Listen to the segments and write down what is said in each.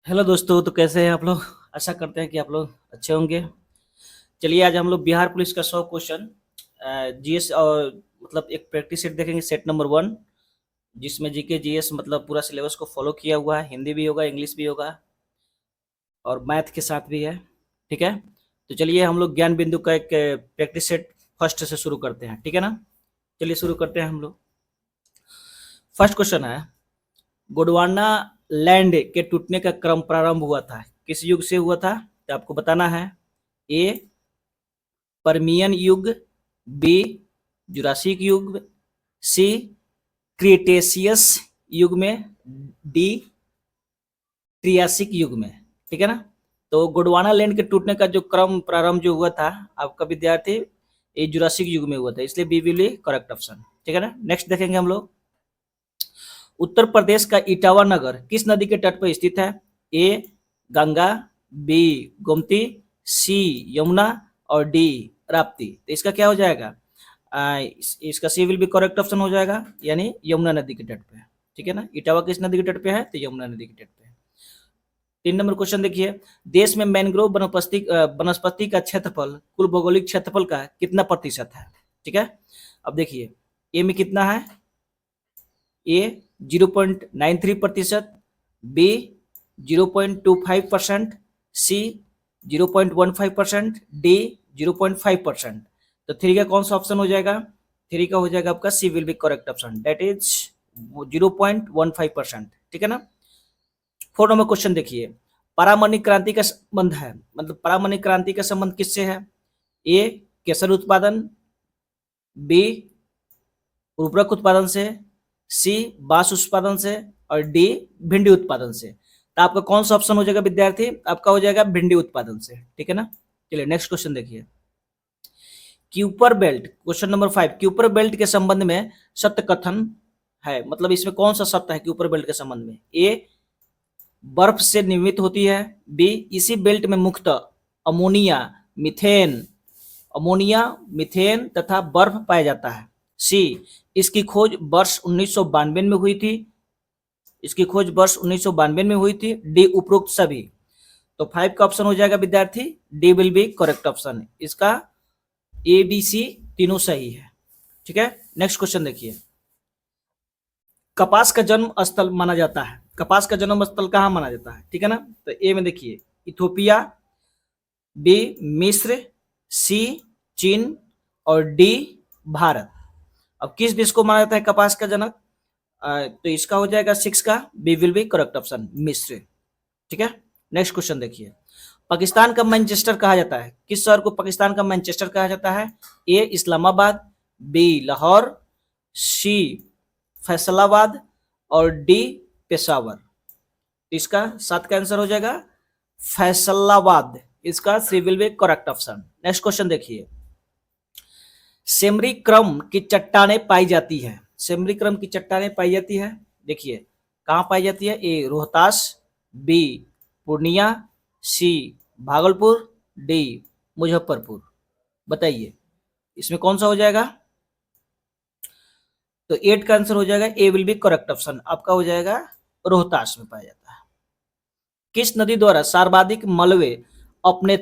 Hello दोस्तों, तो कैसे हैं आप लोग। आशा करते हैं कि आप लोग अच्छे होंगे। चलिए आज हम लोग बिहार पुलिस का 100 क्वेश्चन जीएस और मतलब एक प्रैक्टिस सेट देखेंगे, सेट नंबर 1, जिसमें जीके जीएस मतलब पूरा सिलेबस को फॉलो किया हुआ है। हिंदी भी होगा, इंग्लिश भी होगा और मैथ के साथ भी है। ठीक है, तो चलिए हम लोग ज्ञान बिंदु का एक प्रैक्टिस सेट फर्स्ट से शुरू करते हैं। ठीक है ना, चलिए शुरू करते हैं हम लोग। फर्स्ट क्वेश्चन है, गोंडवाना लैंड के टूटने का क्रम प्रारंभ हुआ था, किस युग से हुआ था, तो आपको बताना है। ए परमियन युग, बी जुरासिक युग, सी क्रिटेशियस युग में, डी ट्रियासिक युग में। ठीक है ना, तो गोंडवाना लैंड के टूटने का जो क्रम प्रारंभ जो हुआ था आपका विद्यार्थी, ये जुरासिक युग में हुआ था, इसलिए B will be correct option. ठीक है ना, नेक्स्ट देखेंगे हम लोग। उत्तर प्रदेश का इटावा नगर किस नदी के तट पर स्थित है। ए गंगा, बी गोमती, सी यमुना और डी राप्ती। तो इसका क्या हो जाएगा, इसका C will be correct option हो जाएगा, यानी यमुना नदी के तट पे। ठीक है ना, इटावा किस नदी के तट पे है, तो यमुना नदी के तट पे। 3 नंबर क्वेश्चन देखिए, देश में मैंग्रोव वनस्पति का क्षेत्रफल कुल भौगोलिक क्षेत्रफल का कितना प्रतिशत है। ठीक है, अब देखिए ए में कितना है, ए 0.93%, बी 0.25%, सी 0.15%, डी 0.5%। तो थ्री का कौन सा ऑप्शन हो जाएगा, थ्री का हो जाएगा आपका C will be correct option, that is 0.15%। ठीक है ना। 4 नंबर क्वेश्चन देखिए, पारामणिक क्रांति का संबंध है, मतलब पारामणिक क्रांति का संबंध किससे है। ए केसर उत्पादन, बी उर्वरक उत्पादन से, सी बांस उत्पादन से और डी भिंडी उत्पादन से। तो आपका कौन सा ऑप्शन हो जाएगा विद्यार्थी, आपका हो जाएगा भिंडी उत्पादन से। ठीक है ना, चलिए नेक्स्ट क्वेश्चन देखिए, Kuiper belt, question number 5, Kuiper belt के संबंध में सत्य कथन है, मतलब इसमें कौन सा सत्य है क्यूपर बेल्ट के संबंध में। ए बर्फ से निर्मित होती है, बी इसी बेल्ट में मुख्यतः अमोनिया मीथेन अमोनिया मीथेन तथा बर्फ पाया जाता है, सी इसकी खोज वर्ष 1992 में हुई थी, इसकी खोज वर्ष 1992 में हुई थी, डी उपरोक्त सभी। तो 5 का ऑप्शन हो जाएगा विद्यार्थी, D will be correct option, इसका ए बी सी तीनों सही है। ठीक है, नेक्स्ट क्वेश्चन देखिए, कपास का जन्म स्थल माना जाता है, कपास का जन्म स्थल कहाँ माना जाता है। ठीक है ना, तो ए में देखिए इथोपिया, बी मिस्र, सी चीन और डी भारत। अब किस देश को माना जाता है कपास का जनक, तो इसका हो जाएगा 6 का B will be correct option, मिस्र। ठीक है, नेक्स्ट क्वेश्चन देखिए, पाकिस्तान का मैनचेस्टर कहा जाता है, किस शहर को पाकिस्तान का मैनचेस्टर कहा जाता है। ए इस्लामाबाद, बी लाहौर, सी फैसलाबाद और डी पेशावर। इसका 7 का आंसर हो जाएगा फैसलाबाद, इसका C will be correct option. Next question देखिए, सेमरी क्रम की चट्टानें पाई जाती है, सेमरी क्रम की चट्टानें पाई जाती है, देखिए कहाँ पाई जाती है। ए रोहतास, बी पूर्णिया, सी भागलपुर, डी मुजफ्फरपुर। बताइए इसमें कौन सा हो जाएगा, तो 8 का आंसर हो जाएगा A will be correct option, आपका हो जाएगा रोहतास में पाया जाता है। किस नदी द्वारा सर्वाधिक मलबे अपने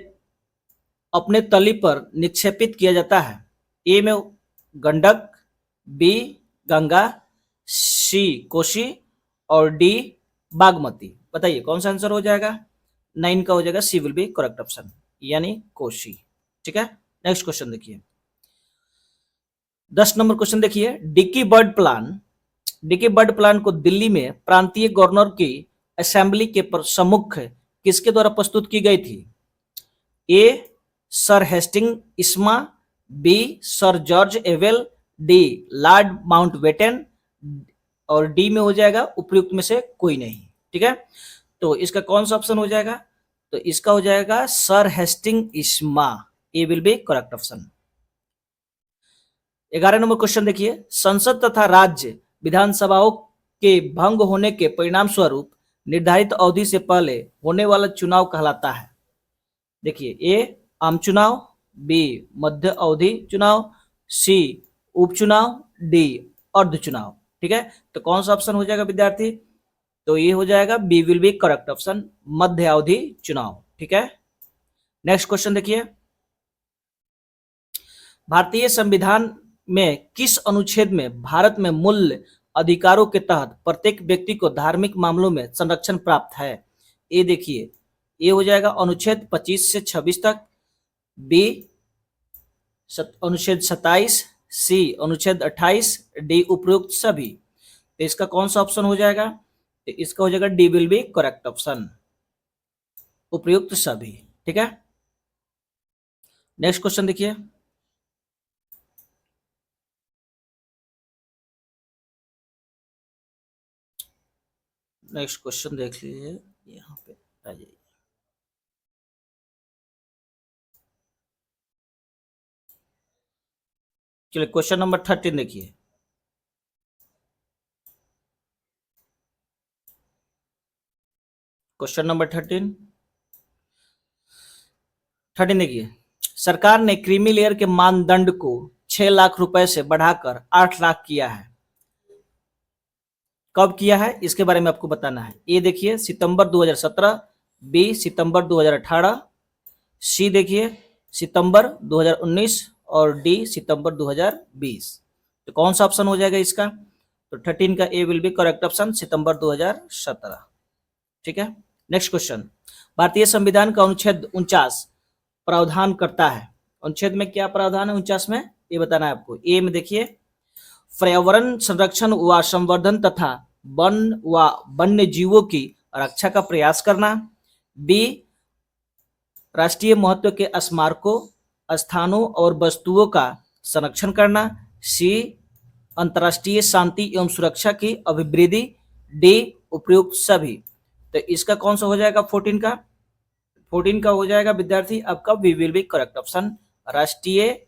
अपने तली पर निक्षेपित किया जाता है। ए में गंडक, बी गंगा, सी कोसी और डी बागमती। बताइए कौन सा आंसर हो जाएगा, 9 का हो जाएगा C will be correct option, यानी कोसी। ठीक है, नेक्स्ट क्वेश्चन देखिए, 10 नंबर क्वेश्चन देखिए, डिकी बर्ड प्लान को दिल्ली में प्रांतीय गवर्नर की असेंबली के सम्मुख किसके द्वारा प्रस्तुत की गई थी। A sir Hastings Ismay, B sir George Abell, D lord Mountbatten और डी में हो जाएगा उपयुक्त में से कोई नहीं। ठीक है, तो इसका कौन सा ऑप्शन हो जाएगा, तो इसका हो जाएगा sir Hastings Ismay, A will be correct option. 11 number question देखिए, संसद तथा राज्य विधानसभाओं के भंग होने के परिणाम स्वरूप निर्धारित अवधि से पहले होने वाला चुनाव कहलाता है। देखिए ए आम चुनाव, बी मध्य अवधि चुनाव, सी उपचुनाव, डी अर्ध चुनाव। ठीक है, तो कौन सा ऑप्शन हो जाएगा विद्यार्थी, तो ये हो जाएगा B will be correct option, मध्य अवधि चुनाव। ठीक है, नेक्स्ट क्वेश्चन देखिए, भारतीय संविधान में किस अनुच्छेद में भारत में मूल अधिकारों के तहत प्रत्येक व्यक्ति को धार्मिक मामलों में संरक्षण प्राप्त है? ये देखिए, ये हो जाएगा अनुच्छेद 25 से 26 तक, बी अनुच्छेद 27, सी अनुच्छेद 28, डी उपरोक्त सभी। तो इसका कौन सा ऑप्शन हो जाएगा? तो इसका हो जाएगा D will be correct option, उपयुक्त सभी। ठीक है, नेक्स्ट क्वेश्चन देखिए, नेक्स्ट क्वेश्चन देख लीजिए, यहाँ पे आ जाइए। चलिए क्वेश्चन नंबर 13 देखिए, क्वेश्चन नंबर 13 देखिए, सरकार ने क्रीमी लेयर के मानदंड को 6 लाख रुपए से बढ़ाकर 8 लाख किया है। कब किया है इसके बारे में आपको बताना है। ए देखिए सितंबर 2017, बी सितंबर 2018, सी देखिए सितंबर 2019 और डी सितंबर 2020। तो कौन सा ऑप्शन हो जाएगा इसका? तो 13 का A will be correct option, सितंबर 2017। ठीक है, नेक्स्ट क्वेश्चन, भारतीय संविधान का अनुच्छेद 49 प्रावधान करता है। अनुच्छेद में क्या प्रावधान है 49 में, ये बताना है आपको। ए में देखिए, पर्यावरण संरक्षण व संवर्धन तथा वन व वन्य जीवों की रक्षा का प्रयास करना, बी राष्ट्रीय महत्व के स्मारकों, स्थानों और वस्तुओं का संरक्षण करना, सी अंतर्राष्ट्रीय शांति एवं सुरक्षा की अभिवृद्धि, डी उपयुक्त सभी। तो इसका कौन सा हो जाएगा 14 का? 14 का हो जाएगा विद्यार्थी आपका B will be correct option, राष्ट्रीय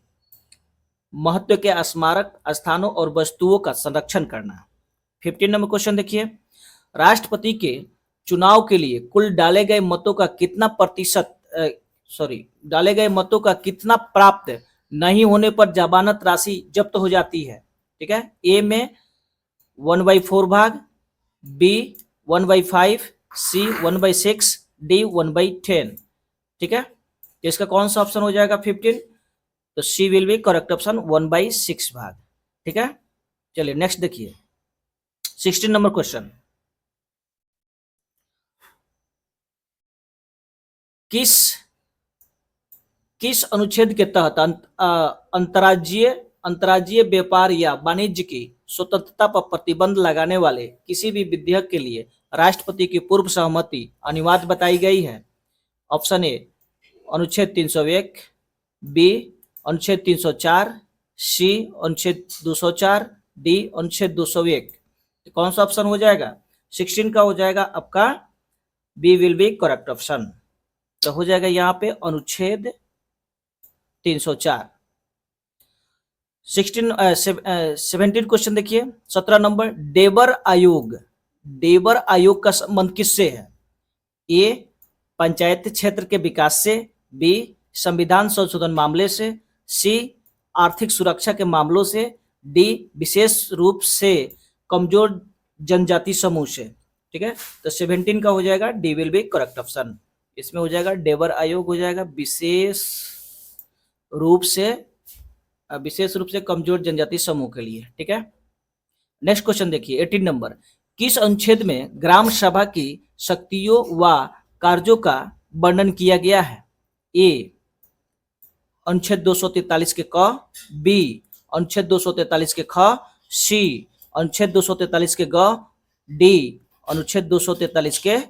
महत्व के स्मारक, स्थानों और वस्तुओं का संरक्षण करना। 15 नंबर क्वेश्चन देखिए, राष्ट्रपति के चुनाव के लिए कुल डाले गए मतों का कितना प्रतिशत डाले गए मतों का कितना प्राप्त नहीं होने पर जमानत राशि जब्त हो जाती है? ठीक है, ए में 1/4 भाग, बी 1/5, सी 1/6, डी 1/10। ठीक है, तो इसका कौन सा ऑप्शन हो जाएगा 15? तो सी विल बी करेक्ट ऑप्शन, 1/6 भाग। ठीक है, चलिए नेक्स्ट देखिए, 16 नंबर क्वेश्चन, किस अनुच्छेद के तहत अंतर्राज्यीय व्यापार या वाणिज्य की स्वतंत्रता पर प्रतिबंध लगाने वाले किसी भी विधेयक के लिए राष्ट्रपति की पूर्व सहमति अनिवार्य बताई गई है? ऑप्शन ए अनुच्छेद 301, बी अनुच्छेद 304, सी अनुच्छेद 204, डी अनुच्छेद 201। कौन सा ऑप्शन हो जाएगा? 16 का हो जाएगा आपका B will be correct option, तो हो जाएगा यहाँ पे अनुच्छेद 304। 17 क्वेश्चन देखिए, 17 नंबर, डेबर आयोग का संबंध किससे है? ए पंचायत क्षेत्र के विकास से, बी संविधान संशोधन मामले से, सी आर्थिक सुरक्षा के मामलों से, डी विशेष रूप से कमजोर जनजाति समूह से। ठीक है, तो 17 का हो जाएगा D will be correct option, इसमें हो जाएगा डेबर आयोग हो जाएगा विशेष रूप से कमजोर जनजाति समूह के लिए। ठीक है, नेक्स्ट क्वेश्चन देखिए, 18 नंबर, किस अनुच्छेद में ग्राम सभा की शक्तियों व कार्यों का वर्णन किया गया है? ए अनुच्छेद 243 के क, बी अनुच्छेद 243 के ख, सी अनुच्छेद 243 के ग, डी अनुच्छेद 243 के घ।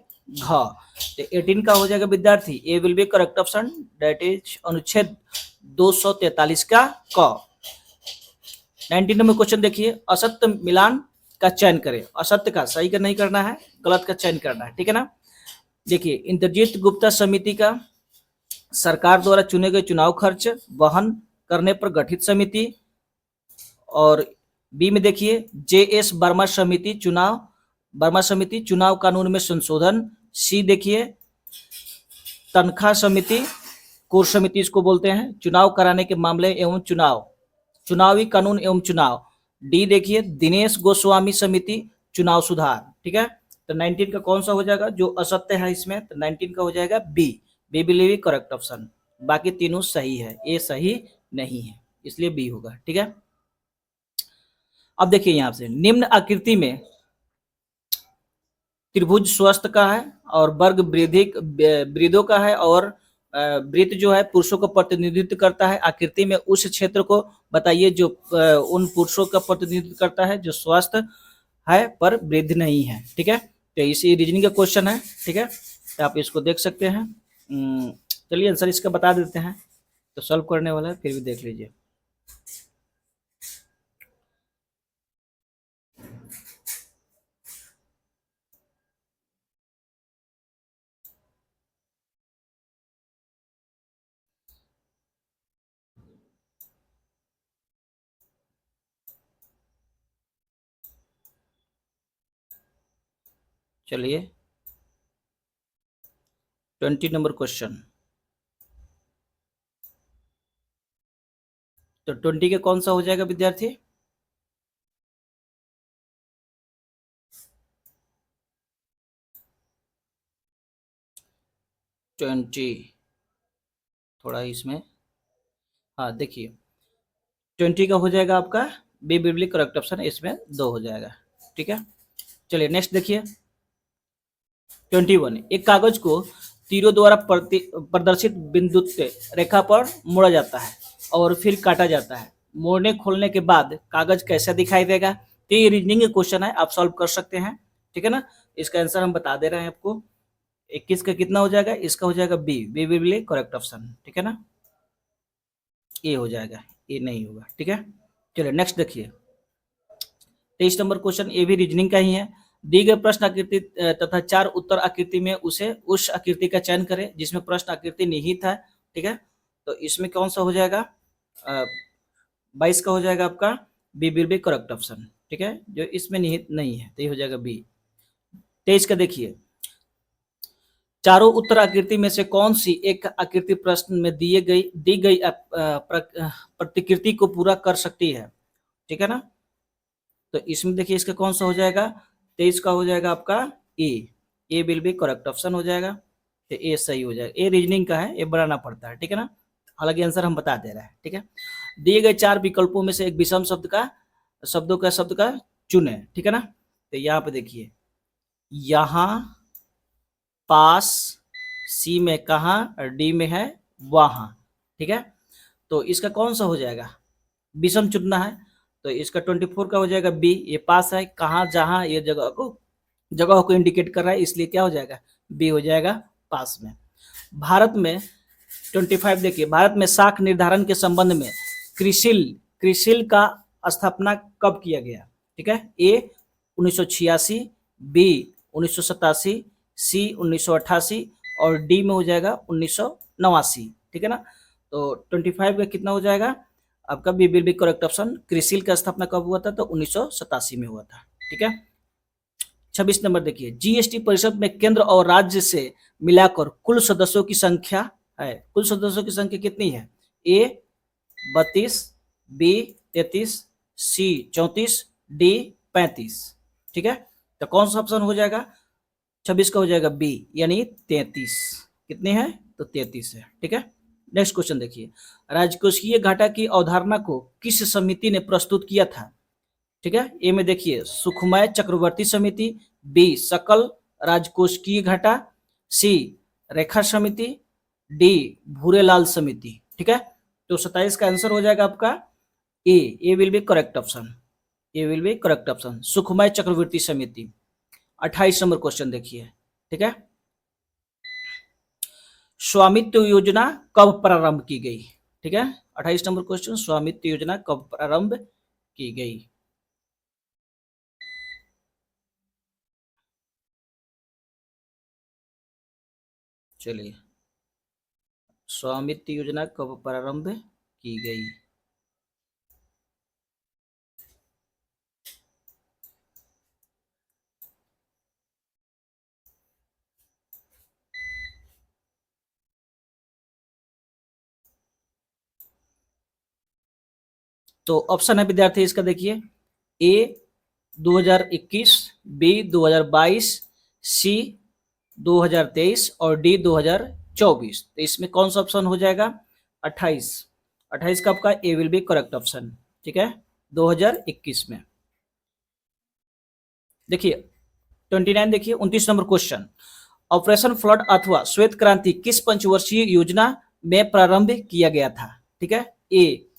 तो 18 का हो जाएगा विद्यार्थी A will be correct option, that is अनुच्छेद 243 का क। 19 नंबर क्वेश्चन देखिए, असत्य मिलान का चयन करें। असत्य का सही का नहीं करना है, गलत का चयन करना है। ठीक है ना, देखिए इंद्रजीत गुप्ता समिति का सरकार द्वारा चुने गए चुनाव खर्च वहन करने पर गठित समिति, और बी में देखिए JS वर्मा समिति चुनाव कानून में संशोधन, सी देखिए तनख्वाह समिति, कोर समिति इसको बोलते हैं, चुनाव कराने के मामले एवं चुनावी कानून एवं चुनाव, डी देखिए दिनेश गोस्वामी समिति चुनाव सुधार। ठीक है, तो 19 का कौन सा हो जाएगा जो असत्य है इसमें, तो 19 का हो जाएगा B, B will be correct option. बाकी तीनों सही है, ए सही नहीं है, इसलिए बी होगा। ठीक है, अब देखिए यहां से निम्न आकृति में त्रिभुज स्वस्थ का है और वर्ग वृद्धों का है, और वृत्त जो है पुरुषों का प्रतिनिधित्व करता है। आकृति में उस क्षेत्र को बताइए जो उन पुरुषों का प्रतिनिधित्व करता है जो स्वस्थ है पर वृद्ध नहीं है। ठीक है, तो इसी रीजनिंग का क्वेश्चन है। ठीक है, तो आप इसको देख सकते हैं। चलिए आंसर इसका बता देते हैं, तो सॉल्व करने वाला है, फिर भी देख लीजिए। चलिए 20 नंबर क्वेश्चन, तो 20 के कौन सा हो जाएगा विद्यार्थी? ट्वेंटी, थोड़ा इसमें, हाँ देखिए 20 का हो जाएगा आपका बी बिल्कुल करेक्ट ऑप्शन, इसमें 2 हो जाएगा। ठीक है, चलिए नेक्स्ट देखिए 21। एक कागज को तीरों द्वारा प्रदर्शित बिंदु रेखा पर मोड़ा जाता है और फिर काटा जाता है। मोड़ने खोलने के बाद कागज कैसा दिखाई देगा? तो ये रीजनिंग क्वेश्चन है, आप सॉल्व कर सकते हैं। ठीक है ना, इसका आंसर हम बता दे रहे हैं आपको। 21 का कितना हो जाएगा? इसका हो जाएगा बी, बी बिल्कुल करेक्ट ऑप्शन। ठीक है ना, ए हो जाएगा, ए नहीं होगा। ठीक है, चलिए नेक्स्ट देखिए 23 नंबर क्वेश्चन, ये भी रीजनिंग का ही है। दी गए प्रश्न आकृति तथा 4 उत्तर आकृति में उसे उस आकृति का चयन करें जिसमें प्रश्न आकृति निहित है। ठीक है, तो इसमें कौन सा हो जाएगा? 22 का हो जाएगा आपका B will be correct option. ठीक है, जो इसमें निहित नहीं है तो ये हो जाएगा बी। 23 का देखिए, चारों उत्तर आकृति में से कौन सी एक आकृति प्रश्न में दी गई प्रतिकृति को पूरा कर सकती है? ठीक है ना, तो इसमें देखिए इसका कौन सा हो जाएगा? 23 का हो जाएगा आपका ए, ए विल बी करेक्ट ऑप्शन हो जाएगा, तो ए सही हो जाएगा। ए रीजनिंग का है, ये बनाना पड़ता है। ठीक है ना, हालांकि आंसर हम बता दे रहे हैं। ठीक है, दिए गए 4 विकल्पों में से एक विषम शब्द का चुने। ठीक है ना, तो यहाँ पे देखिए, यहाँ, पास, सी में कहाँ, और डी में है वहाँ। ठीक है, तो इसका कौन सा हो जाएगा? विषम चुनना है, तो इसका 24 का हो जाएगा बी, ये पास है, कहाँ जहाँ ये जगह को इंडिकेट कर रहा है, इसलिए क्या हो जाएगा? बी हो जाएगा पास में। भारत में 25 देखिए, भारत में साख निर्धारण के संबंध में क्रिसिल क्रिसिल का स्थापना कब किया गया? ठीक है, ए 1986, बी 1987, सी 1988 और डी में हो जाएगा 1989। ठीक है ना, तो 25 का कितना हो जाएगा आपका? B will be correct option. CRISIL का स्थापना कब हुआ था? तो 1987 में हुआ था। ठीक है, 26 नंबर देखिए, जीएसटी परिषद में केंद्र और राज्य से मिलाकर कुल सदस्यों की संख्या है। कुल सदस्यों की संख्या कितनी है? ए 32, बी 33, सी 34, डी 35। ठीक है, तो कौन सा ऑप्शन हो जाएगा? 26 का हो जाएगा बी, यानी 33। कितने हैं? तो 33 है। ठीक है, नेक्स्ट क्वेश्चन देखिए, राजकोषीय घाटा की अवधारणा को किस समिति ने प्रस्तुत किया था? ठीक है, ए में देखिए सुखमय चक्रवर्ती समिति, बी सकल राजकोषीय घाटा, सी रेखा समिति, डी भूरेलाल समिति। ठीक है, तो 27 का आंसर हो जाएगा आपका A will be correct option, A will be correct option, Sukhamoy Chakravarty समिति। 28 नंबर क्वेश्चन देखिए। ठीक है, स्वामित्व योजना कब प्रारंभ की गई? ठीक है, 28 नंबर क्वेश्चन, स्वामित्व योजना कब प्रारंभ की गई? चलिए, स्वामित्व योजना कब प्रारंभ की गई? तो ऑप्शन है विद्यार्थी इसका देखिए, ए 2021, बी 2022, सी 2023 और डी 2024। तो इसमें कौन सा ऑप्शन हो जाएगा? 28। 28 का आपका A will be correct option. ठीक है, 2021 में। देखिए 29, देखिए 29 नंबर क्वेश्चन, ऑपरेशन फ्लड अथवा श्वेत क्रांति किस पंचवर्षीय योजना में प्रारंभ किया गया था? ठीक है, ए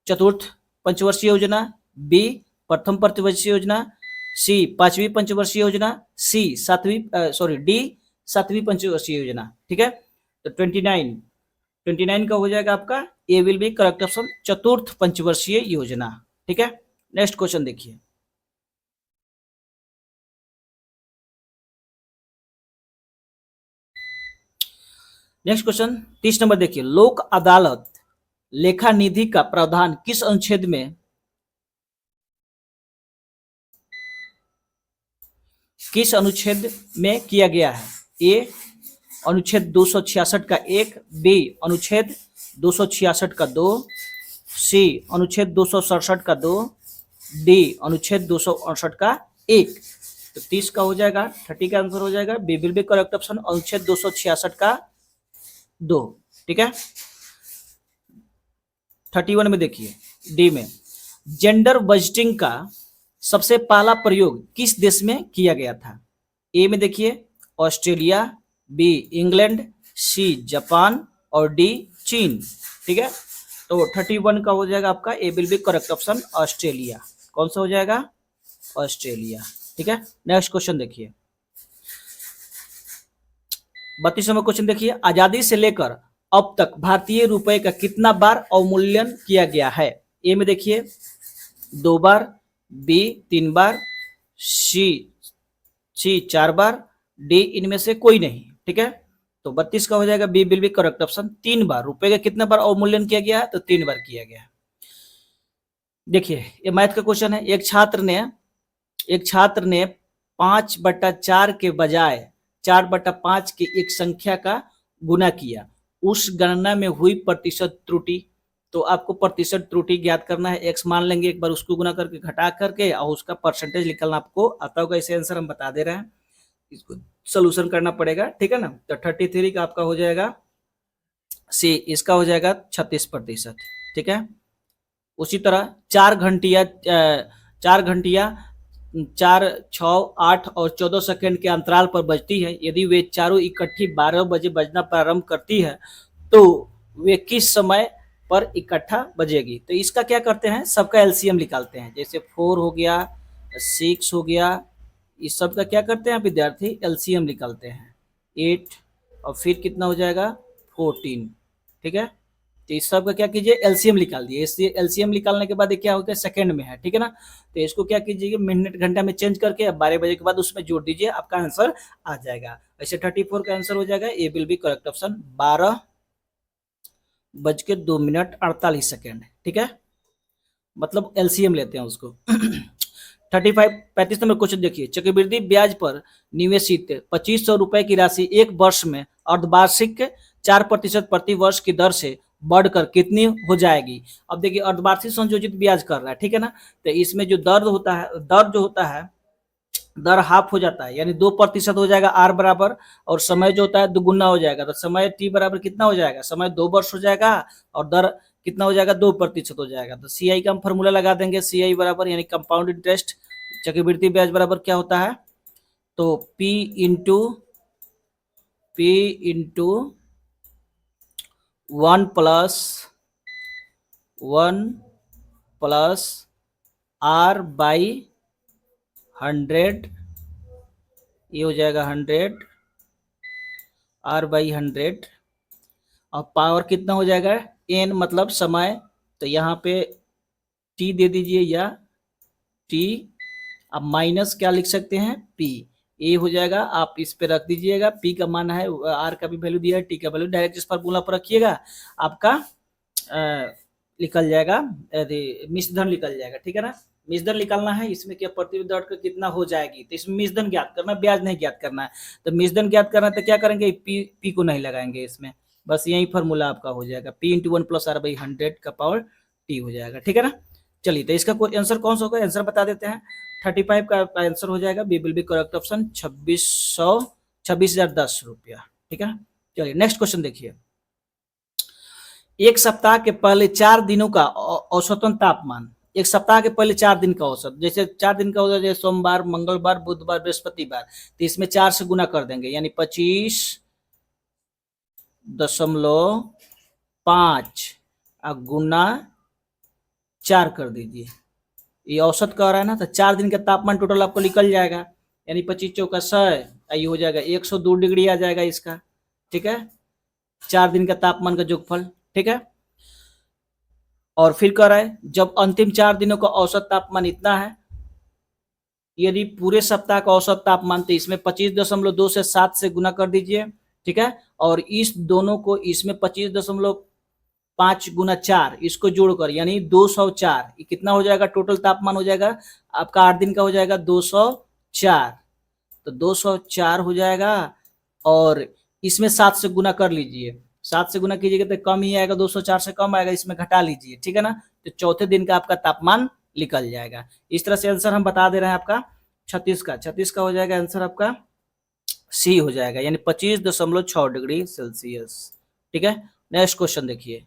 चतुर्थ पंचवर्षीय योजना, बी प्रथम पंचवर्षीय योजना, सी पांचवी पंचवर्षीय योजना, सी डी सातवीं पंचवर्षीय योजना। ठीक है, तो 29 का हो जाएगा आपका A will be correct option, चतुर्थ पंचवर्षीय योजना। ठीक है, नेक्स्ट क्वेश्चन देखिए, नेक्स्ट क्वेश्चन 30 नंबर देखिए, लोक अदालत लेखा निधि का प्रावधान किस अनुच्छेद में किया गया है? ए अनुच्छेद 266 का 1, बी अनुच्छेद 266 का 2, सी अनुच्छेद 267 का 2, डी अनुच्छेद 268 का 1। तो 30 का हो जाएगा, 30 का आंसर हो जाएगा B will be correct option, अनुच्छेद 266 का 2। ठीक है, 31 में देखिए, डी में जेंडर बजटिंग का सबसे पहला प्रयोग किस देश में किया गया था? ए में देखिए Australia, B England, C Japan और डी चीन। ठीक है, तो 31 का हो जाएगा आपका A will be correct option, Australia. कौन सा हो जाएगा? ऑस्ट्रेलिया। ठीक है, नेक्स्ट क्वेश्चन देखिए, 32 नंबर क्वेश्चन देखिए, आजादी से लेकर अब तक भारतीय रुपए का कितना बार अवमूल्यन किया गया है? ए में देखिए 2 बार, बी 3 बार, सी 4 बार, डी इनमें से कोई नहीं। ठीक है, तो 32 का हो जाएगा B will be correct option, 3 बार। रुपए का कितना बार अवमूल्यन किया गया है? तो 3 बार किया गया है। देखिए ये मैथ का क्वेश्चन है, एक छात्र ने 5/4 के बजाय 4/5 की एक संख्या का गुना किया, उस गणना में हुई प्रतिशत त्रुटि। तो आपको प्रतिशत त्रुटि ज्ञात करना है, x मान लेंगे, एक बार उसको गुना करके घटा करके और उसका परसेंटेज निकलना आपको आता होगा। इसे आंसर हम बता दे रहे हैं, इसको सोल्यूशन करना पड़ेगा। ठीक है ना, तो 33 का आपका हो जाएगा सी, इसका हो जाएगा 36%। ठीक है, उसी तरह 4 घंटिया 4, 6, 8 और 14 सेकंड के अंतराल पर बजती है। यदि वे चारों इकट्ठी 12 बजे बजना प्रारंभ करती है तो वे किस समय पर इकट्ठा बजेगी? तो इसका क्या करते हैं, सबका एलसीएम निकालते हैं। जैसे 4 हो गया, 6 हो गया, इस सब का क्या करते हैं विद्यार्थी? एलसीएम निकालते हैं। 8 और फिर कितना हो जाएगा? 14। ठीक है, तो इस सब का क्या कीजिए? एलसीएम निकाल दिए। इससे एलसीएम निकालने के बाद क्या होता है? सेकंड में है। ठीक है ना, तो इसको क्या कीजिए? मिनट घंटा में चेंज करके 12 बजे के बाद उसमें जोड़ दीजिए, आपका आंसर आ जाएगा। ऐसे 34 का आंसर हो जाएगा A will be correct option, 12:02:48। ठीक है, मतलब एलसीएम लेते हैं उसको। 35 नंबर क्वेश्चन देखिए, चक्रवृद्धि ब्याज पर निवेशित 2500 रुपए की राशि एक वर्ष में अर्धवार्षिक 4% प्रति वर्ष की दर से बढ़कर कितनी हो जाएगी? अब देखिए अर्धवार्षिक संयोजित ब्याज कर रहा है। ठीक है ना, तो इसमें जो दर जो होता है दर हाफ हो जाता है, यानी 2% हो जाएगा आर बराबर, और समय जो होता है दुगुना हो जाएगा। तो समय टी बराबर कितना हो जाएगा? समय 2 वर्ष हो जाएगा और दर कितना हो जाएगा? 2% हो जाएगा। तो सी आई का हम फॉर्मूला लगा देंगे, सी आई बराबर यानी कंपाउंड इंटरेस्ट चक्रवृद्धि ब्याज बराबर क्या होता है? तो P into 1 plus R by 100, ये हो जाएगा 100 R बाई 100, और पावर कितना हो जाएगा? n मतलब समय, तो यहाँ पे t दे दीजिए या t, अब माइनस क्या लिख सकते हैं? p, ए हो जाएगा, आप इस पे रख दीजिएगा। p का मान है, r का भी वैल्यू दिया है, t का वैल्यू, डायरेक्ट इस फॉर्मूला पर रखिएगा, आपका निकल जाएगा, मिश्रधन निकल जाएगा। ठीक है ना, मिश्रधन निकालना है, इसमें क्या प्रतिवर्ती दर कितना हो जाएगी, तो इसमें मिश्रधन ज्ञात करना है, ब्याज नहीं ज्ञात करना है। तो मिश्रधन ज्ञात करना है तो क्या करेंगे? पी को नहीं लगाएंगे इसमें, बस यही फॉर्मूला आपका हो जाएगा, P into 1 plus R by 100 का पावर T हो जाएगा। ठीक है ना, चलिए, तो इसका कोई आंसर कौन सा होगा, आंसर बता देते हैं। 35 का आंसर हो जाएगा, B will be correct option, 26,010 रुपया। ठीक है, चलिए नेक्स्ट क्वेश्चन देखिए। एक सप्ताह के पहले 4 दिनों का औसतन तापमान, एक सप्ताह के पहले 4 दिन का औसत, जैसे 4 दिन का होता है, जैसे सोमवार, मंगलवार, बुधवार, बृहस्पतिवार, तो इसमें 4 से गुना कर देंगे, यानी 25.5 गुना 4 कर दीजिए। ये औसत कह रहा है ना, तो 4 दिन का तापमान टोटल आपको निकल जाएगा, यानी 25 × 4 = 100, ये हो जाएगा 102 डिग्री आ जाएगा इसका। ठीक है, 4 दिन का तापमान का योगफल। ठीक है, और फिर कह रहा है जब अंतिम 4 दिनों का औसत तापमान इतना है, यदि पूरे सप्ताह का औसत तापमान, तो इसमें 25.2 से 7 से गुना कर दीजिए। ठीक है, और इस दोनों को इसमें 25.5 गुना 4 इसको जोड़कर यानी 204, ये कितना हो जाएगा, टोटल तापमान हो जाएगा आपका 8 दिन का हो जाएगा 204, तो 204 हो जाएगा, और इसमें 7 से गुना कर लीजिए, 7 से गुना कीजिएगा तो कम ही आएगा, 204 से कम आएगा, इसमें घटा लीजिए। ठीक है ना, तो चौथे दिन का आपका तापमान निकल जाएगा। इस तरह से आंसर हम बता दे रहे हैं आपका 36 का हो जाएगा आंसर आपका सी हो जाएगा, यानी 25.6 डिग्री सेल्सियस। ठीक है, नेक्स्ट क्वेश्चन देखिए।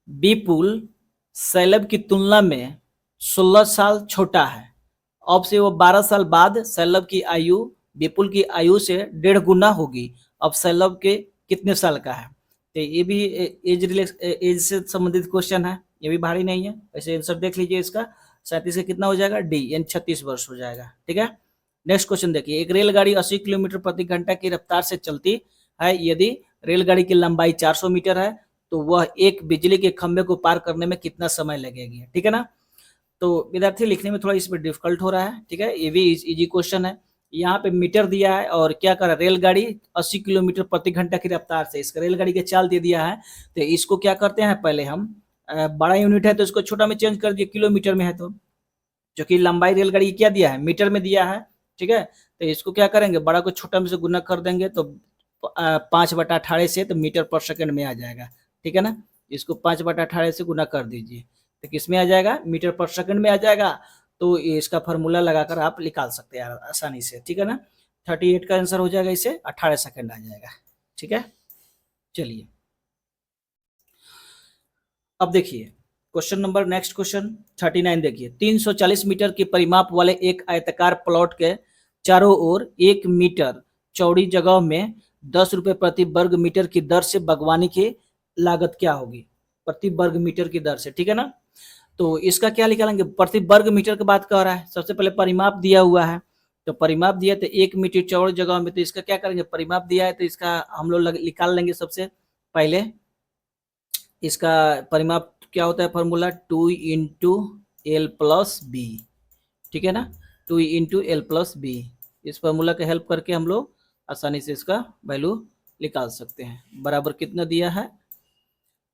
विपुल सैलब की तुलना में 16 साल छोटा है, अब से वो 12 साल बाद सैलब की आयु विपुल की आयु से 1.5 गुना होगी, अब सैलब के कितने साल का है। तो ये भी एज से संबंधित क्वेश्चन है, ये भी भारी नहीं है, वैसे आंसर देख लीजिए इसका। 37 का कितना हो जाएगा, डी, यानी 36 वर्ष हो जाएगा। ठीक है, नेक्स्ट क्वेश्चन देखिए। एक रेलगाड़ी 80 किलोमीटर प्रति घंटा की रफ्तार से चलती है, यदि रेलगाड़ी की लंबाई 400 मीटर है, तो वह एक बिजली के खंभे को पार करने में कितना समय लगेगी। ठीक है ना, तो विद्यार्थी लिखने में थोड़ा इसमें डिफिकल्ट हो रहा है। ठीक है, ये भी इजी क्वेश्चन है। यहाँ पे मीटर दिया है और क्या कर रहा है, रेलगाड़ी 80 किलोमीटर प्रति घंटा की रफ्तार से, इसका रेलगाड़ी के चाल दे दिया है, तो इसको क्या करते हैं, पहले हम बड़ा यूनिट है तो इसको छोटा में चेंज कर दिए, किलोमीटर में है तो, जो कि लंबाई रेलगाड़ी क्या दिया है, मीटर में दिया है। ठीक है, तो इसको क्या करेंगे, बड़ा को छोटा में से गुना कर देंगे, तो 5/18 से तो मीटर पर सेकंड में आ जाएगा। ठीक है ना, इसको 5/18 से गुना कर दीजिए, तो किस में आ जाएगा, मीटर पर सेकंड में आ जाएगा। तो इसका फार्मूला लगाकर आप निकाल सकते हैं आसानी से। ठीक है ना, 38 का आंसर हो जाएगा, इसे 18 सेकंड आ जाएगा। ठीक है, चलिए अब देखिए क्वेश्चन नंबर, नेक्स्ट क्वेश्चन 39 देखिए। 340 मीटर की परिमाप वाले एक आयताकार प्लॉट के चारों ओर 1 मीटर चौड़ी जगह में 10 रुपए प्रति वर्ग मीटर की दर से बागवानी की लागत क्या होगी, प्रति वर्ग मीटर की दर से। ठीक है ना, तो इसका क्या निकालेंगे, प्रति वर्ग मीटर की बात कर रहा है, सबसे पहले परिमाप दिया हुआ है, तो परिमाप दिया तो 1 मीटर चौड़ी जगह में, तो इसका क्या करेंगे, परिमाप दिया है तो इसका हम लोग निकाल लेंगे सबसे पहले। इसका परिमाप क्या होता है, फॉर्मूला 2 × L + B। ठीक है ना, 2 × L + B, इस फॉर्मूला का हेल्प करके हम लोग आसानी से इसका वैल्यू निकाल सकते हैं। बराबर कितना दिया है,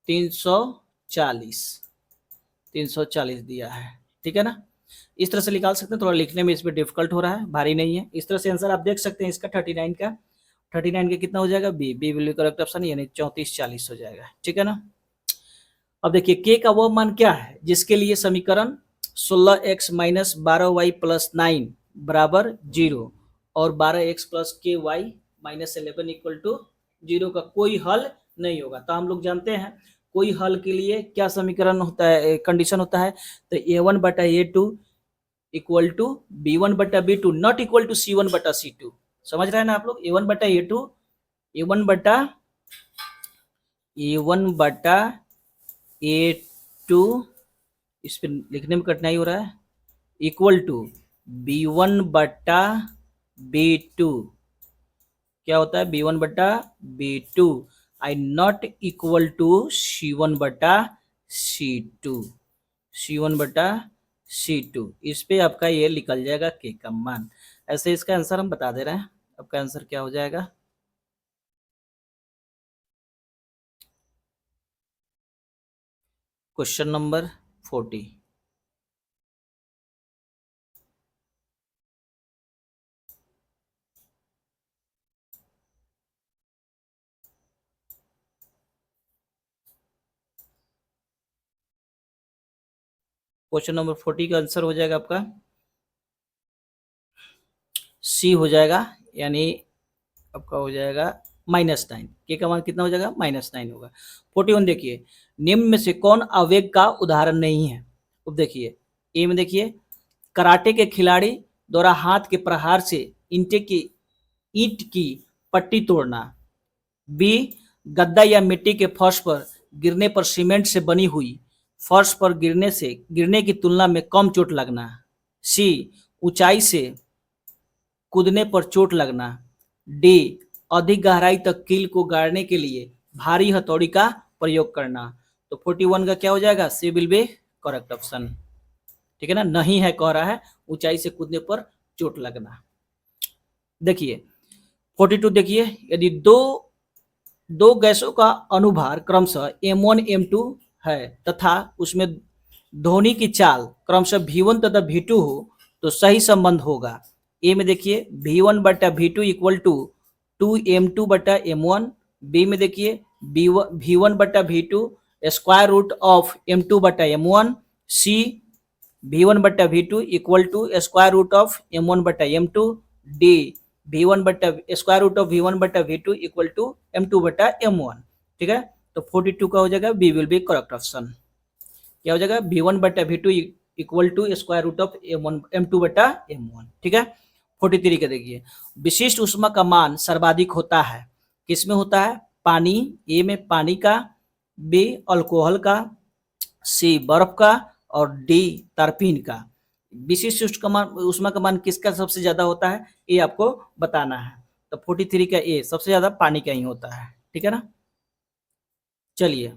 340, 340 दिया है। ठीक है ना, इस तरह से निकाल सकते हैं, थोड़ा लिखने में इसमें डिफिकल्ट हो रहा है, भारी नहीं है। इस तरह से आंसर आप देख सकते हैं इसका 39 का, 39 का कितना हो जाएगा, B, B will be correct option, यानी 3440 हो जाएगा। ठीक है ना, अब देखिए के का वह मान क्या है जिसके लिए समीकरण 16x - 12y + 9 बराबर 0 और 12x + ky - 11 = 0 का कोई हल नहीं होगा। तो हम लोग जानते हैं कोई हल के लिए क्या समीकरण होता है, कंडीशन होता है, तो a1/a2 = b1/b2 not equal to c1/c2। समझ रहे हैं ना आप लोग, a1/a2 a1/a2 इस पे लिखने में कठिनाई हो रहा है, इक्वल टू b1/b2, क्या होता है, b1/b2 I not equal to c1/c2, c1/c2, इस पे आपका ये निकल जाएगा के का मान। ऐसे इसका आंसर हम बता दे रहे हैं, आपका आंसर क्या हो जाएगा, क्वेश्चन नंबर 40। क्वेश्चन नंबर 40 का आंसर हो जाएगा आपका सी हो जाएगा, यानी आपका हो जाएगा -9। के का मान कितना हो जाएगा? -9 होगा। 41 देखिए, निम्न में से कौन आवेग का उदाहरण नहीं है? अब देखिए, ए में देखिए, कराटे के खिलाड़ी द्वारा हाथ के प्रहार से ईंट की पट्टी तोड़ना। बी, गद्दा या मिट्टी के फर्श पर गिरने पर सीमेंट से बनी हुई फर्श पर गिरने की तुलना में कम चोट लगना। सी, ऊंचाई से कूदने पर चोट लगना। डी, अधिक गहराई तक कील को गाड़ने के लिए भारी हथौड़ी का प्रयोग करना। तो 41 का क्या हो जाएगा? C will be correct option. ठीक है ना, नहीं है कह रहा है, ऊंचाई से कूदने पर चोट लगना। देखिए 42 देखिए, यदि दो गैसों का अनुभार क्रमशः M1 M2 है तथा उसमें ध्वनि की चाल क्रमशः V1 तथा V2 हो तो सही संबंध होगा। ए में देखिए V1 बटा V2 इक्वल टू 2M2 बटा M1। बी में देखिए V1 बटा V2 square root of M2 बटा M1। सी, V1 बटा V2 equal to square root of M1 बटा M2। डी, V1 बटा स्क्वायर रूट ऑफ V1 बटा V2 इक्वल टू M2 बटा M1। ठीक है, तो 42 का हो जाएगा B will be correct option. क्या हो जाएगा? V1 बटा V2 equal to square root of M2 बटा M1। ठीक है, 43 का देखिए, विशिष्ट ऊष्मा का मान सर्वाधिक होता है, किसमें होता है? पानी, ए में पानी का, बी अल्कोहल का, सी बर्फ का और डी तारपीन का। विशिष्ट ऊष्मा का मान किसका सबसे ज्यादा होता है, ये आपको बताना है। तो 43 का ए सबसे ज्यादा पानी का ही होता है। ठीक है ना, चलिए